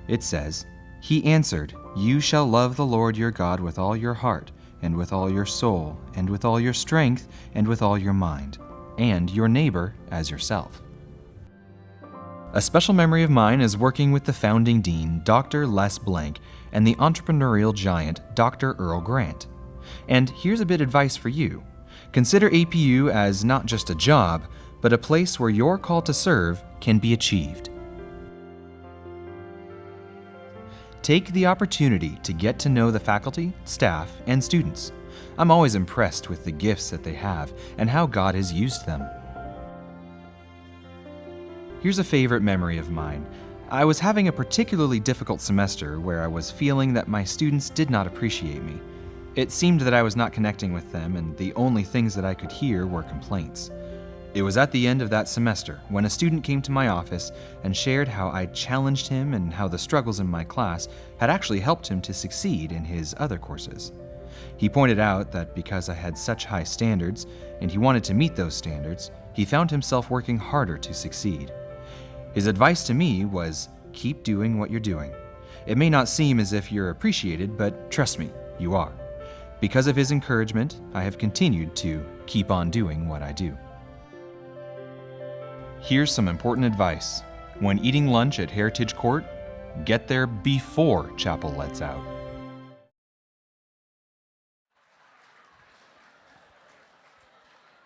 It says, "He answered, 'You shall love the Lord your God with all your heart, and with all your soul, and with all your strength, and with all your mind, and your neighbor as yourself.'" A special memory of mine is working with the founding dean, Dr. Les Blank, and the entrepreneurial giant, Dr. Earl Grant. And here's a bit of advice for you. Consider APU as not just a job, but a place where your call to serve can be achieved. Take the opportunity to get to know the faculty, staff, and students. I'm always impressed with the gifts that they have and how God has used them. Here's a favorite memory of mine. I was having a particularly difficult semester where I was feeling that my students did not appreciate me. It seemed that I was not connecting with them, and the only things that I could hear were complaints. It was at the end of that semester when a student came to my office and shared how I challenged him and how the struggles in my class had actually helped him to succeed in his other courses. He pointed out that because I had such high standards and he wanted to meet those standards, he found himself working harder to succeed. His advice to me was, keep doing what you're doing. It may not seem as if you're appreciated, but trust me, you are. Because of his encouragement, I have continued to keep on doing what I do. Here's some important advice. When eating lunch at Heritage Court, get there before chapel lets out.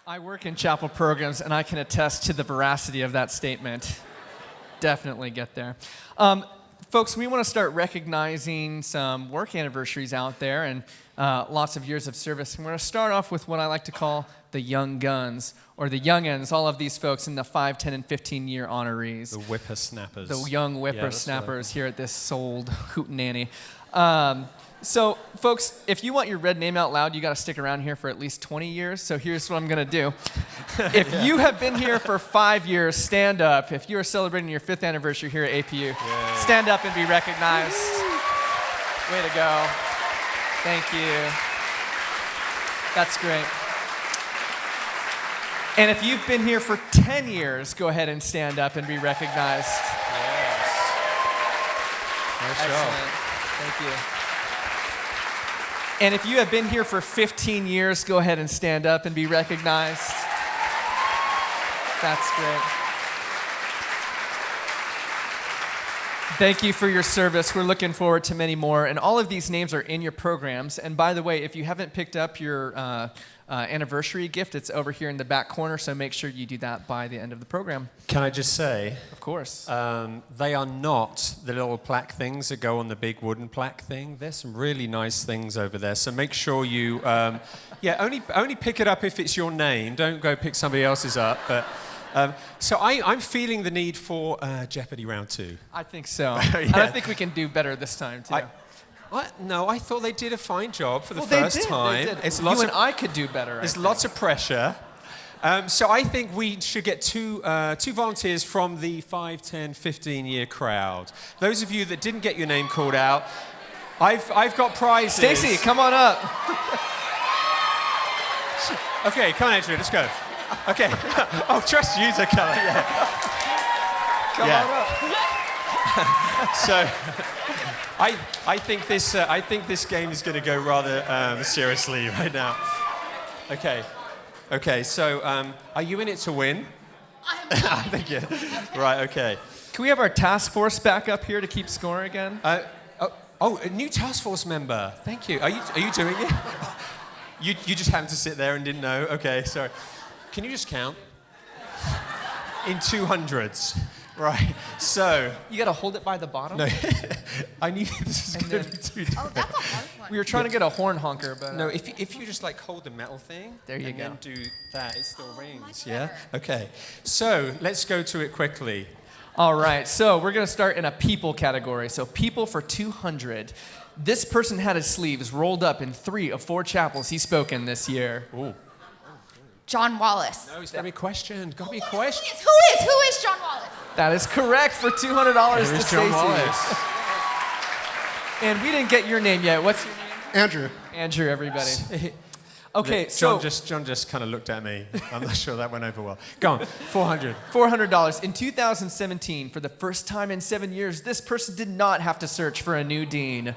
I work in chapel programs, and I can attest to the veracity of that statement. Definitely get there. Folks, we want to start recognizing some work anniversaries out there and lots of years of service. And we're going to start off with what I like to call the young guns, or the young'uns, all of these folks in the 5, 10, and 15-year honorees. The whippersnappers. The young whippersnappers here at this old hootenanny. So, folks, if you want your red name out loud, you got to stick around here for at least 20 years. So here's what I'm going to do. If you have been here for 5 years, stand up. If you are celebrating your 5th anniversary here at APU, stand up and be recognized. Way to go. Thank you. That's great. And if you've been here for 10 years, go ahead and stand up and be recognized. Yes. Nice job. Excellent. Thank you. And if you have been here for 15 years, go ahead and stand up and be recognized. That's great. Thank you for your service. We're looking forward to many more. And all of these names are in your programs. And by the way, if you haven't picked up your anniversary gift, it's over here in the back corner, so make sure you do that by the end of the program. Can I just say? Of course. They are not the little plaque things that go on the big wooden plaque thing. There's some really nice things over there, so make sure you, only pick it up if it's your name. Don't go pick somebody else's up. But so I'm feeling the need for Jeopardy round 2. I think so. And I think we can do better this time, too. No, I thought they did a fine job for the first time. They did. You and I could do better. There's lots of pressure. So I think we should get two volunteers from the 5, 10, 15-year crowd. Those of you that didn't get your name called out, I've got prizes. Stacy, come on up. Okay, come on, Andrew, let's go. Okay. Oh, trust you to come. Yeah. Come on up. So, I think this game is going to go rather seriously right now. Okay. So, are you in it to win? I think yeah. Right. Okay. Can we have our task force back up here to keep score again? A new task force member. Thank you. Are you doing it? You just happened to sit there and didn't know. Okay. Sorry. Can you just count? In 200s. Right, so... You gotta hold it by the bottom? No, I knew this was gonna be too difficult. Oh, that's a hard one. We were trying to get a horn honker, but... No, if you just like hold the metal thing... There you and go. then do that, it still rings, yeah? Okay, so let's go to it quickly. All right, so we're gonna start in a people category. So people for 200. This person had his sleeves rolled up in 3 of 4 chapels he spoke in this year. Ooh. John Wallace. No, it's gotta be a question. Gotta be a question. Who is John Wallace? That is correct for $200 to Stacy. John Wallace. And we didn't get your name yet. What's your name? Andrew. Andrew, everybody. Okay, John just kind of looked at me. I'm not sure that went over well. Go on, 400. $400. In 2017, for the first time in 7 years, this person did not have to search for a new dean.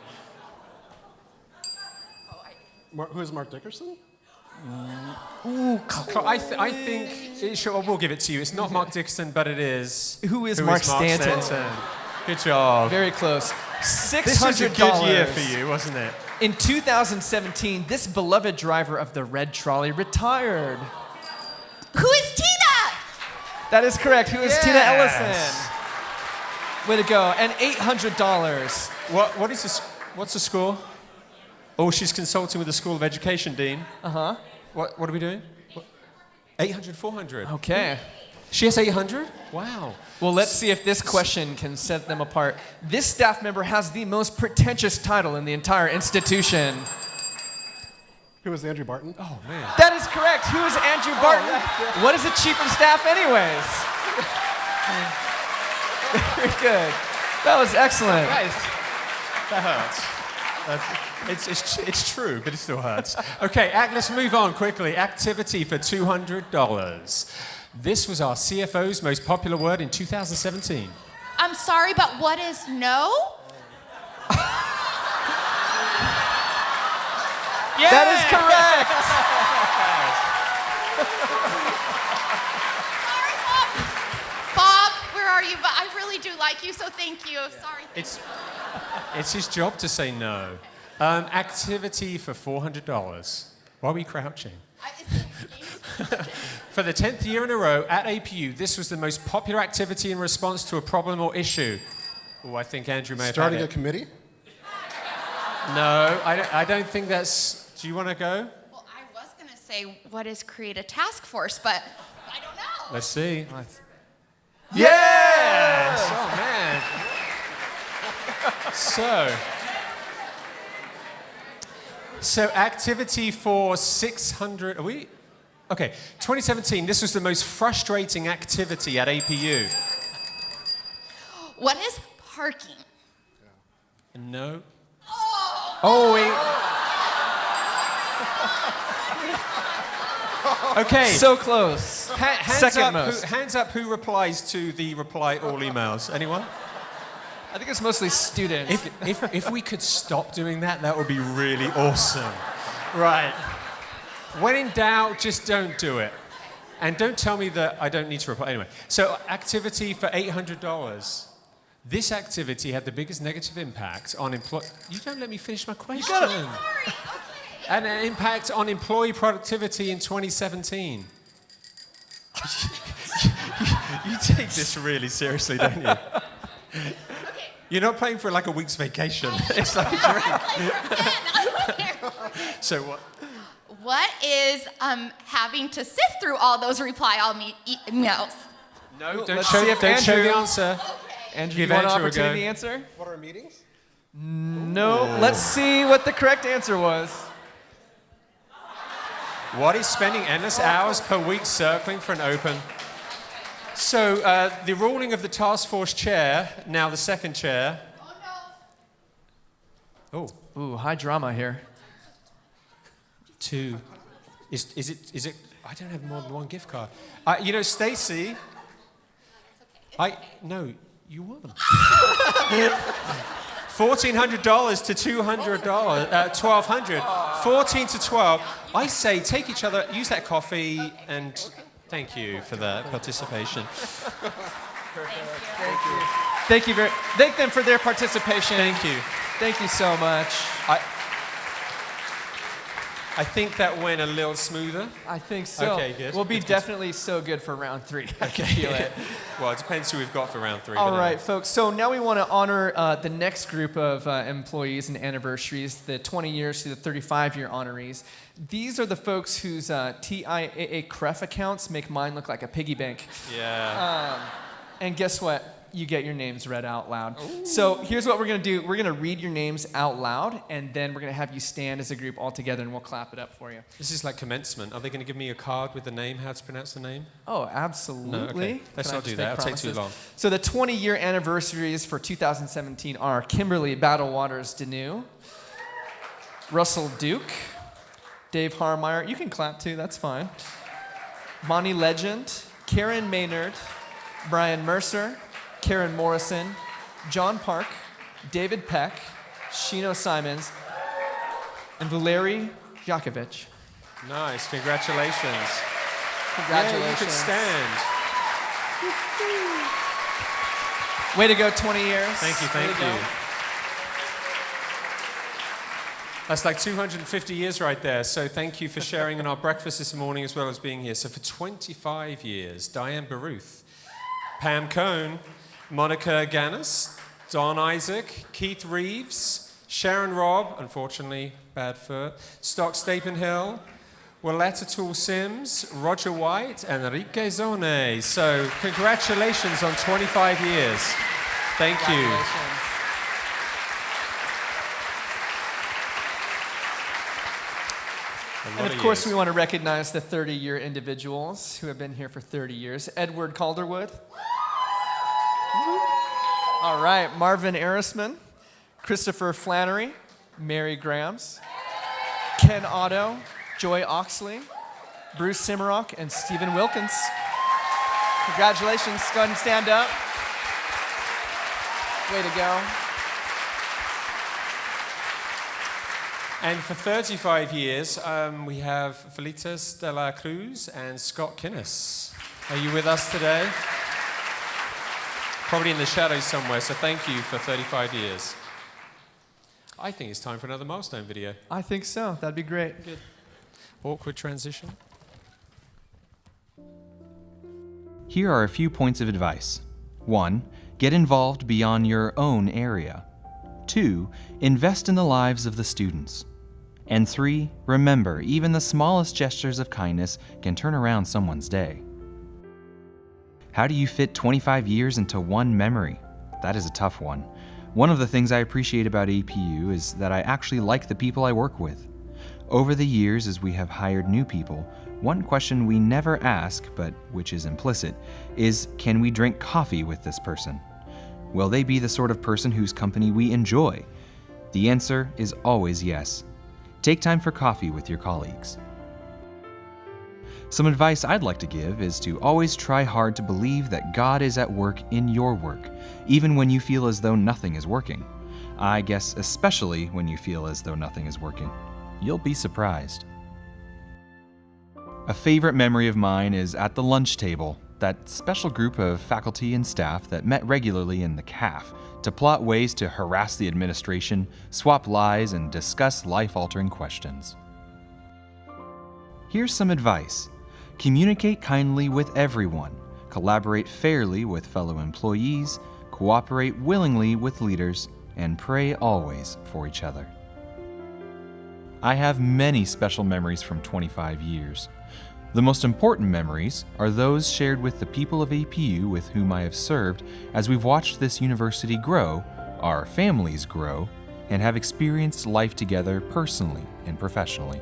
Who is Mark Dickerson? Ooh, I think, sure, we'll give it to you. It's not Mark Dixon, but it is. Who is Mark Stanton? Good job. Very close. $600. This was a good year for you, wasn't it? In 2017, this beloved driver of the red trolley retired. Who is Tina? That is correct. Who is Yes. Tina Ellison? Way to go. And $800. What is this? What's the score? Oh, she's consulting with the School of Education Dean. Uh-huh. What are we doing? 800, 400. Okay. She has 800? Wow. Well, let's see if this question can set them apart. This staff member has the most pretentious title in the entire institution. Who is Andrew Barton? Oh, man. That is correct. Who is Andrew Barton? What is a chief of staff anyways? Very good. That was excellent. Guys, that hurts. It's true, but it still hurts. Okay, let's move on quickly. Activity for $200. This was our CFO's most popular word in 2017. I'm sorry, but what is no? Yeah. That is correct. Sorry, Bob, where are you? But I really do like you, so thank you. Sorry. It's his job to say no. Activity for $400. Why are we crouching? For the 10th year in a row at APU, this was the most popular activity in response to a problem or issue. Oh, I think Andrew may have Starting had a it. committee? No, I don't think that's... Do you want to go? Well, I was going to say, what is create a task force, but I don't know. Let's see. Yes! Oh, man. So, So activity for 600, are we? Okay, 2017, this was the most frustrating activity at APU. What is parking? No. Oh, wait. Okay. So close. Hands up who replies to the reply all emails. Anyone? I think it's mostly students. If we could stop doing that, that would be really awesome. Right. When in doubt, just don't do it. And don't tell me that I don't need to reply. Anyway, so activity for $800. This activity had the biggest negative impact on employee... You don't let me finish my question. Sorry. And an impact on employee productivity in 2017. You take this really seriously, don't you? You're not playing for like a week's vacation. It's like a drink. So what? What is having to sift through all those reply all emails? No, Let's see if don't show Andrew- the answer. Andrew, Give you want an Andrew a opportunity go. to answer? What are meetings? No. Let's see what the correct answer was. What is spending endless hours per week circling for an open? So the ruling of the task force chair, now the second chair. Oh. Ooh, high drama here. 2. Is it? I don't have more than one gift card. You know, Stacy. No, you won. $1,400 to $200, $1,200. 14 to 12. I say take each other, use that coffee, and thank you for the participation. Thank you. Thank them for their participation. Thank you. Thank you so much. I think that went a little smoother. I think so. Okay, good. We'll be Good. definitely so good for round 3. I can feel it. Well, it depends who we've got for round 3. All right, folks. So now we want to honor the next group of employees and anniversaries, the 20 years to the 35-year honorees. These are the folks whose TIAA CREF accounts make mine look like a piggy bank. Yeah. And guess what? You get your names read out loud. Ooh. So here's what we're going to do. We're going to read your names out loud, and then we're going to have you stand as a group all together, and we'll clap it up for you. This is like commencement. Are they going to give me a card with the name, how to pronounce the name? Oh, absolutely. No, okay. Let's not do that. It'll take too long. So the 20-year anniversaries for 2017 are Kimberly Battle Waters Deneau, Russell Duke, Dave Harmeyer. You can clap too, that's fine. Bonnie Legend, Karen Maynard, Brian Mercer, Karen Morrison, John Park, David Peck, Shino Simons, and Valery Yakovich. Nice, congratulations. Congratulations. Yeah, you can stand. Way to go, 20 years. Thank you, thank you. That's like 250 years right there. So thank you for sharing in our breakfast this morning as well as being here. So for 25 years, Diane Baruth, Pam Cohn, Monica Gannis, Don Isaac, Keith Reeves, Sharon Robb, unfortunately, bad foot, Stock Stapenhill, Willetta Tool Sims, Roger White, and Enrique Zone. So congratulations on 25 years. Thank you. And of course, we want to recognize the 30-year individuals who have been here for 30 years. Edward Calderwood. All right, Marvin Arisman, Christopher Flannery, Mary Grams, Ken Otto, Joy Oxley, Bruce Simmerock, and Stephen Wilkins. Congratulations. Go ahead and stand up. Way to go. And for 35 years, we have Felitas de la Cruz and Scott Kinnis. Are you with us today? Probably in the shadows somewhere, so thank you for 35 years. I think it's time for another milestone video. I think so. That'd be great. Good. Awkward transition. Here are a few points of advice. 1. Get involved beyond your own area. 2. Invest in the lives of the students. And 3. Remember, even the smallest gestures of kindness can turn around someone's day. How do you fit 25 years into one memory? That is a tough one. One of the things I appreciate about APU is that I actually like the people I work with. Over the years, as we have hired new people, one question we never ask, but which is implicit, is can we drink coffee with this person? Will they be the sort of person whose company we enjoy? The answer is always yes. Take time for coffee with your colleagues. Some advice I'd like to give is to always try hard to believe that God is at work in your work, even when you feel as though nothing is working. I guess especially when you feel as though nothing is working. You'll be surprised. A favorite memory of mine is at the lunch table, that special group of faculty and staff that met regularly in the CAF to plot ways to harass the administration, swap lies, and discuss life-altering questions. Here's some advice. Communicate kindly with everyone, collaborate fairly with fellow employees, cooperate willingly with leaders, and pray always for each other. I have many special memories from 25 years. The most important memories are those shared with the people of APU with whom I have served as we've watched this university grow, our families grow, and have experienced life together personally and professionally.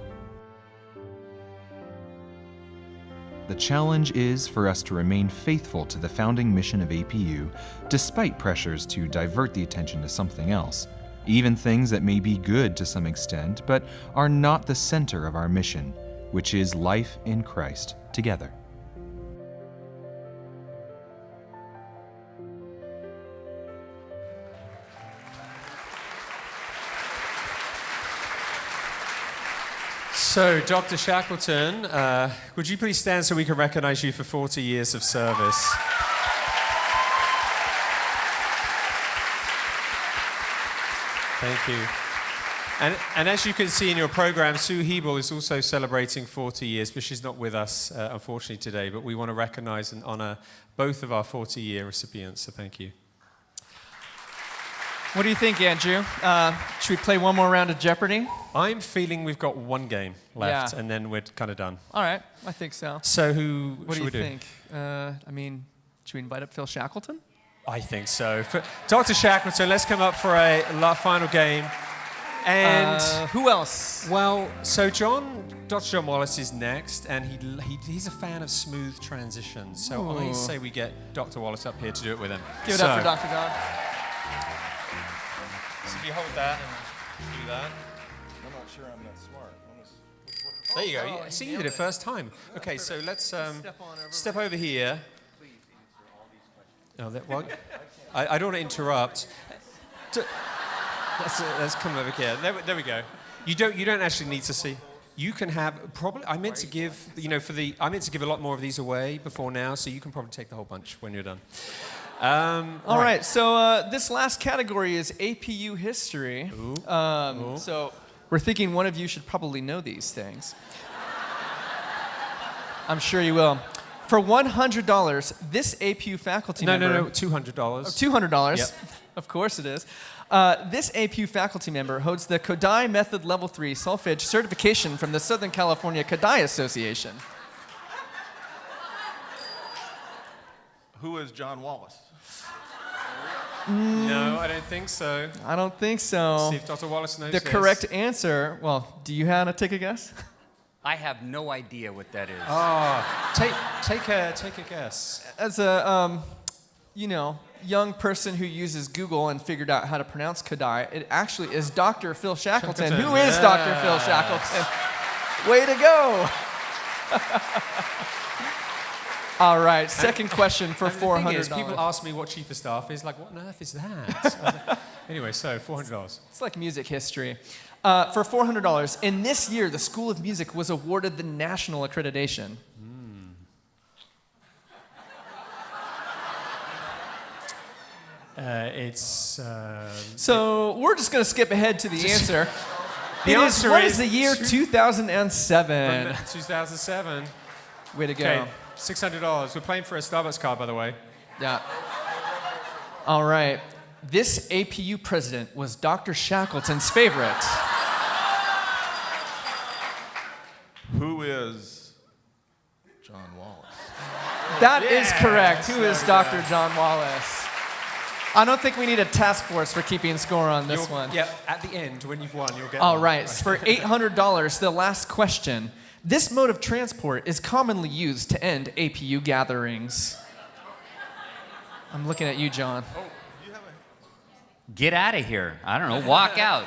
The challenge is for us to remain faithful to the founding mission of APU, despite pressures to divert the attention to something else, even things that may be good to some extent, but are not the center of our mission, which is life in Christ together. So, Dr. Shackleton, would you please stand so we can recognize you for 40 years of service? Thank you. And as you can see in your program, Sue Hebel is also celebrating 40 years, but she's not with us, unfortunately, today. But we want to recognize and honor both of our 40-year recipients, so thank you. What do you think, Andrew? Should we play one more round of Jeopardy? I'm feeling we've got one game left, Yeah. and then we're kind of done. All right, I think so. So What should do you we do? think? Should we invite up Phil Shackleton? I think so. For Dr. Shackleton, let's come up for a final game. And who else? Well, so Dr. John Wallace is next, and he's a fan of smooth transitions. So Ooh. I say we get Dr. Wallace up here to do it with him. Give it up for Dr. John. So if you hold that and do that. I'm not sure I'm that smart. There you go. See, you did it first time. Okay, so let's step over here. Oh, I don't want to interrupt. Let's come over here. There we go. You don't actually need to see. You can have probably. I meant to give a lot more of these away before now, so you can probably take the whole bunch when you're done. All right. So this last category is APU history. Ooh. So we're thinking one of you should probably know these things. I'm sure you will. For $100, this APU faculty member... No, $200. $200. Yep. Of course it is. This APU faculty member holds the Kodai Method Level 3 Solfege certification from the Southern California Kodai Association. Who is John Wallace? No, I don't think so. I don't think so. See if Dr. Wallace knows The this. correct answer, well, do you want to take a guess? I have no idea what that is. Take a guess. As a, young person who uses Google and figured out how to pronounce Kodai, it actually is Dr. Phil Shackleton. Who is Dr. Phil Shackleton? Way to go! All right, second question for $400. The thing is, people ask me what Chief of Staff is. Like, what on earth is that? Anyway, so $400. It's like music history. For $400, in this year, the School of Music was awarded the national accreditation. So we're just going to skip ahead to the answer. What is the year 2007? 2007. Way to go. Okay, $600. We're playing for a Starbucks card, by the way. Yeah. All right. This APU president was Dr. Shackleton's favorite. Who is John Wallace? That is correct. Who is Dr. John Wallace? I don't think we need a task force for keeping score on this one. Yeah, at the end, when you've won, you'll get All one. right, for $800, the last question. This mode of transport is commonly used to end APU gatherings. I'm looking at you, John. Get out of here. I don't know, walk out.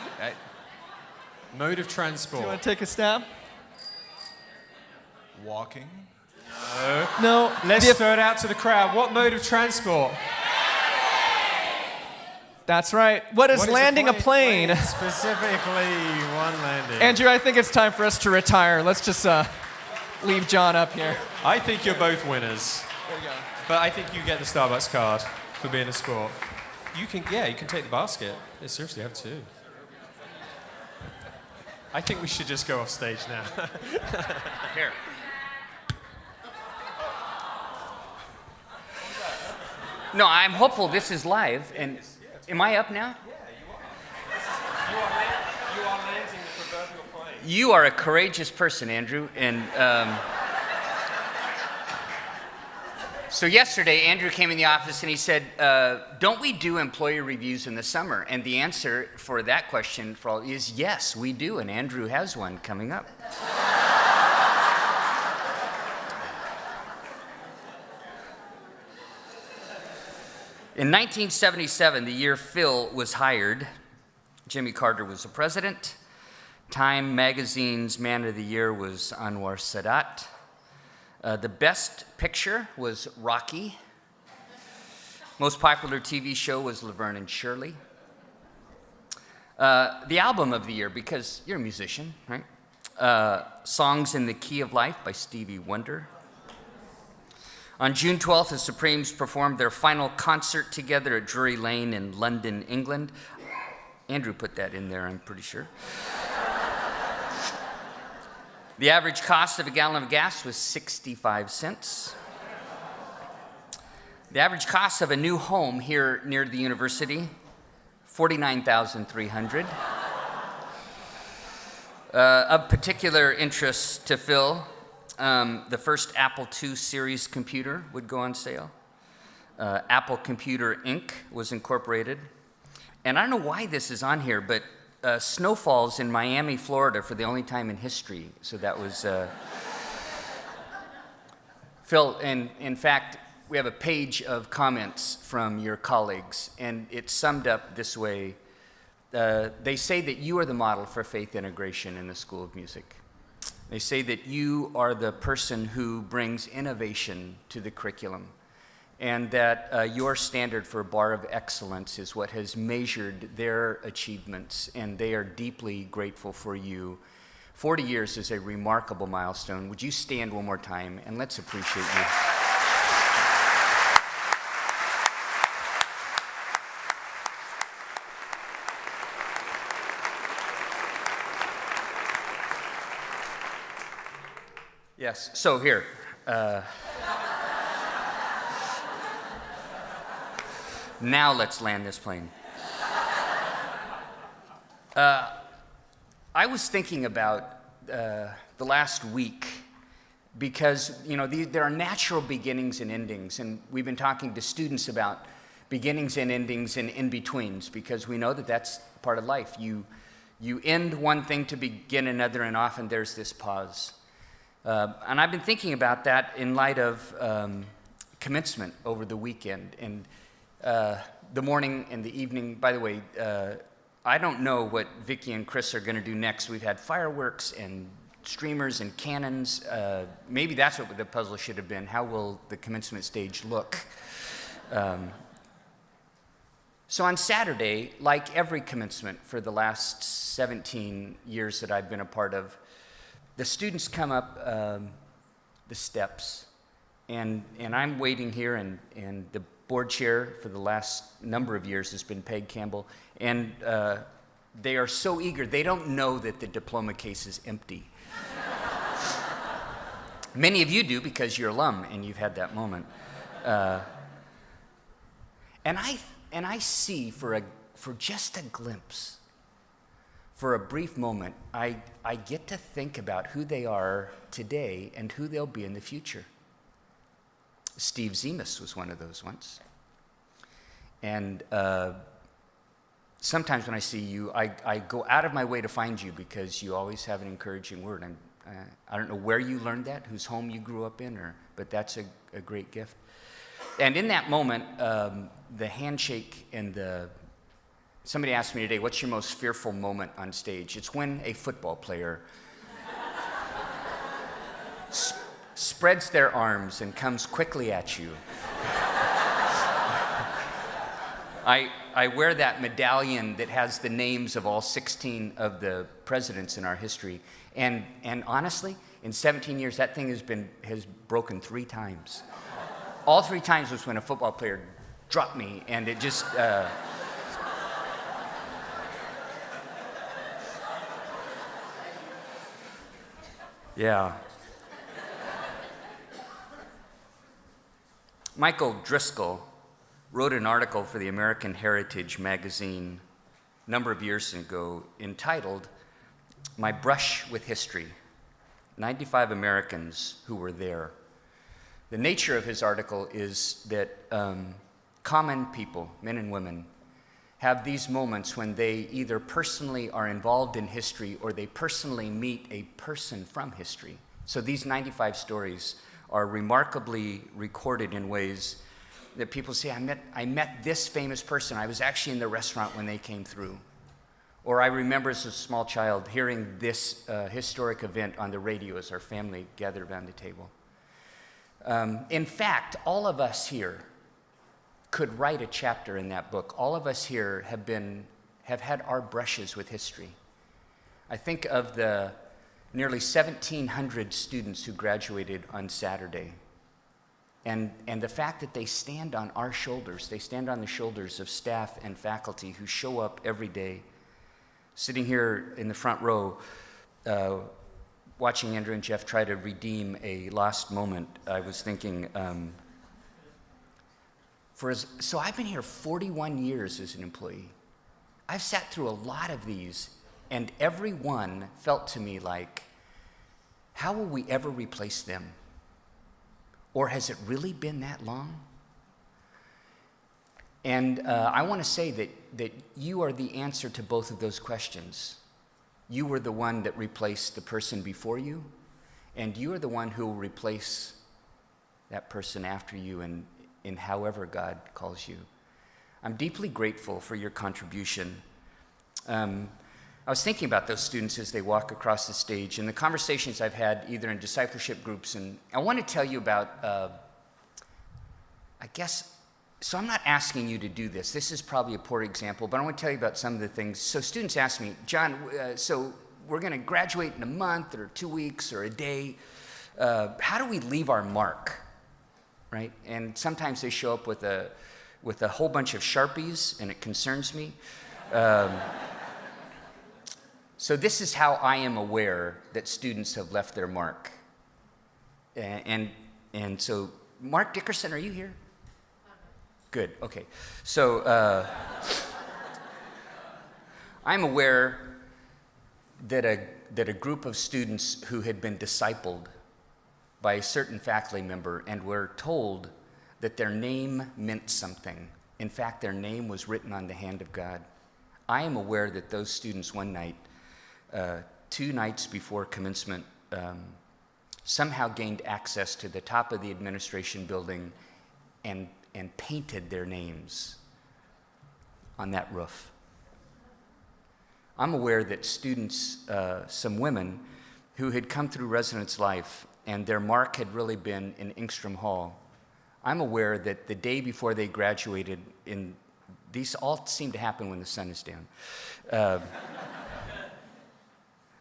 Mode of transport. Do you want to take a stab? Walking. No. Let's throw it out to the crowd. What mode of transport? That's right. What is landing a plane? Specifically, one landing. Andrew, I think it's time for us to retire. Let's just leave John up here. I think you're both winners. There you go. But I think you get the Starbucks card for being a sport. You can take the basket. Yeah, seriously, you have two. I think we should just go off stage now. Here. No, I'm hopeful this is live. And am I up now? You are landing the proverbial plane. You are a courageous person, Andrew. And so yesterday, Andrew came in the office and he said, don't we do employee reviews in the summer? And the answer for that question for all is yes, we do. And Andrew has one coming up. In 1977, the year Phil was hired, Jimmy Carter was the president. Time magazine's Man of the Year was Anwar Sadat. The best picture was Rocky. Most popular TV show was Laverne and Shirley. The album of the year, because you're a musician, right? Songs in the Key of Life by Stevie Wonder. On June 12th, the Supremes performed their final concert together at Drury Lane in London, England. Andrew put that in there, I'm pretty sure. The average cost of a gallon of gas was 65 cents. The average cost of a new home here near the university, $49,300. Of particular interest to Phil, the first Apple II series computer would go on sale. Apple Computer Inc. was incorporated. And I don't know why this is on here, but snow falls in Miami, Florida for the only time in history. So that was... Phil, and in fact, we have a page of comments from your colleagues, and it's summed up this way. They say that you are the model for faith integration in the School of Music. They say that you are the person who brings innovation to the curriculum, and that your standard for a bar of excellence is what has measured their achievements, and they are deeply grateful for you. 40 years is a remarkable milestone. Would you stand one more time, and let's appreciate you. Yes, so here. Now let's land this plane. I was thinking about the last week because, you know, there are natural beginnings and endings, and we've been talking to students about beginnings and endings and in-betweens because we know that that's part of life. You end one thing to begin another, and often there's this pause. And I've been thinking about that in light of commencement over the weekend and the morning and the evening. By the way, I don't know what Vicki and Chris are going to do next. We've had fireworks and streamers and cannons. Maybe that's what the puzzle should have been. How will the commencement stage look? So on Saturday, like every commencement for the last 17 years that I've been a part of, the students come up the steps, and I'm waiting here, and the board chair for the last number of years has been Peg Campbell, and they are so eager. They don't know that the diploma case is empty. Many of you do because you're alum and you've had that moment. And I see for just a glimpse, for a brief moment, I get to think about who they are today and who they'll be in the future. Steve Zemus was one of those once. And sometimes when I see you, I go out of my way to find you because you always have an encouraging word. I don't know where you learned that, whose home you grew up in, but that's a great gift. And in that moment, the handshake and somebody asked me today, what's your most fearful moment on stage? It's when a football player spreads their arms and comes quickly at you. I wear that medallion that has the names of all 16 of the presidents in our history. And honestly, in 17 years, that thing has broken 3 times. All 3 times was when a football player dropped me, and it just... yeah. Michael Driscoll wrote an article for the American Heritage magazine a number of years ago entitled, "My Brush with History, 95 Americans Who Were There." The nature of his article is that common people, men and women, have these moments when they either personally are involved in history or they personally meet a person from history. So these 95 stories are remarkably recorded in ways that people say, I met this famous person. I was actually in the restaurant when they came through. Or I remember as a small child hearing this historic event on the radio as our family gathered around the table. In fact, all of us here could write a chapter in that book. All of us here have had our brushes with history. I think of the nearly 1,700 students who graduated on Saturday. And the fact that they stand on our shoulders, they stand on the shoulders of staff and faculty who show up every day. Sitting here in the front row, watching Andrew and Jeff try to redeem a lost moment, I was thinking, so I've been here 41 years as an employee. I've sat through a lot of these, and every one felt to me like, how will we ever replace them? Or has it really been that long? And I want to say that you are the answer to both of those questions. You were the one that replaced the person before you, and you are the one who will replace that person after you in however God calls you. I'm deeply grateful for your contribution. I was thinking about those students as they walk across the stage and the conversations I've had either in discipleship groups, and I want to tell you about, so I'm not asking you to do this. This is probably a poor example, but I want to tell you about some of the things. So students ask me, John, so we're going to graduate in a month or 2 weeks or a day. How do we leave our mark, right? And sometimes they show up with a whole bunch of Sharpies, and it concerns me. So this is how I am aware that students have left their mark. And so, Mark Dickerson, are you here? Good, okay. So I'm aware that a group of students who had been discipled by a certain faculty member and were told that their name meant something. In fact, their name was written on the hand of God. I am aware that those students one night, 2 nights before commencement, somehow gained access to the top of the administration building and painted their names on that roof. I'm aware that students, some women, who had come through residence life and their mark had really been in Engstrom Hall, I'm aware that the day before they graduated, these all seem to happen when the sun is down,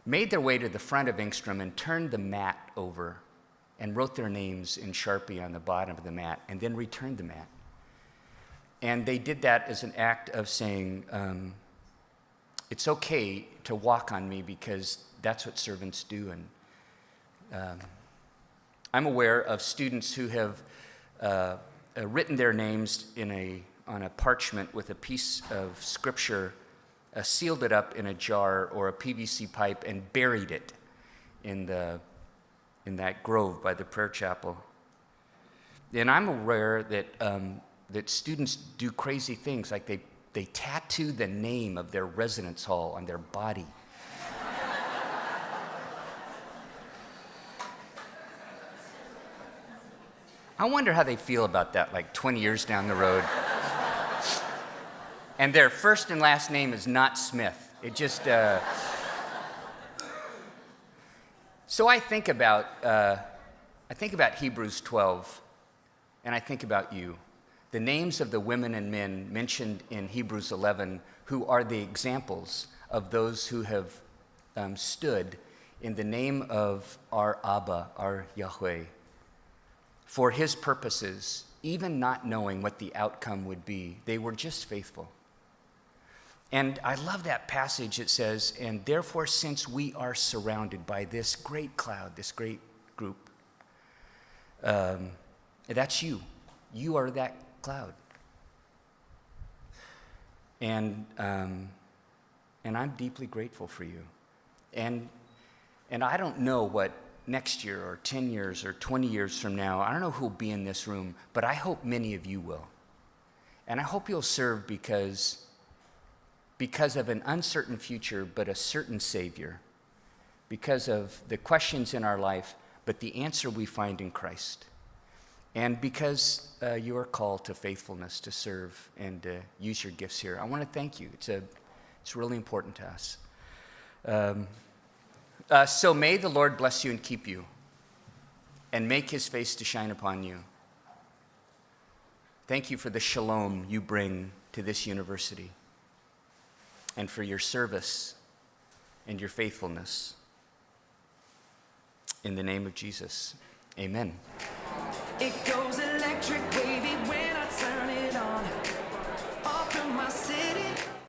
made their way to the front of Engstrom and turned the mat over and wrote their names in Sharpie on the bottom of the mat and then returned the mat. And they did that as an act of saying, it's okay to walk on me because that's what servants do. And I'm aware of students who have written their names on a parchment with a piece of scripture, sealed it up in a jar or a PVC pipe and buried it in that grove by the prayer chapel. And I'm aware that that students do crazy things, like they tattoo the name of their residence hall on their body. I wonder how they feel about that, like 20 years down the road. And their first and last name is not Smith. It just. So I think about Hebrews 12, and I think about you. The names of the women and men mentioned in Hebrews 11, who are the examples of those who have stood in the name of our Abba, our Yahweh, for his purposes, even not knowing what the outcome would be. They were just faithful. And I love that passage. It says, and therefore, since we are surrounded by this great cloud, this great group, that's you. You are that cloud. And I'm deeply grateful for you. And I don't know what next year or 10 years or 20 years from now, I don't know who will be in this room, but I hope many of you will. And I hope you'll serve because of an uncertain future, but a certain Savior, because of the questions in our life, but the answer we find in Christ, and because you are called to faithfulness, to serve and use your gifts here. I want to thank you. It's really important to us. So may the Lord bless you and keep you, and make his face to shine upon you. Thank you for the shalom you bring to this university, and for your service and your faithfulness. In the name of Jesus, amen. It goes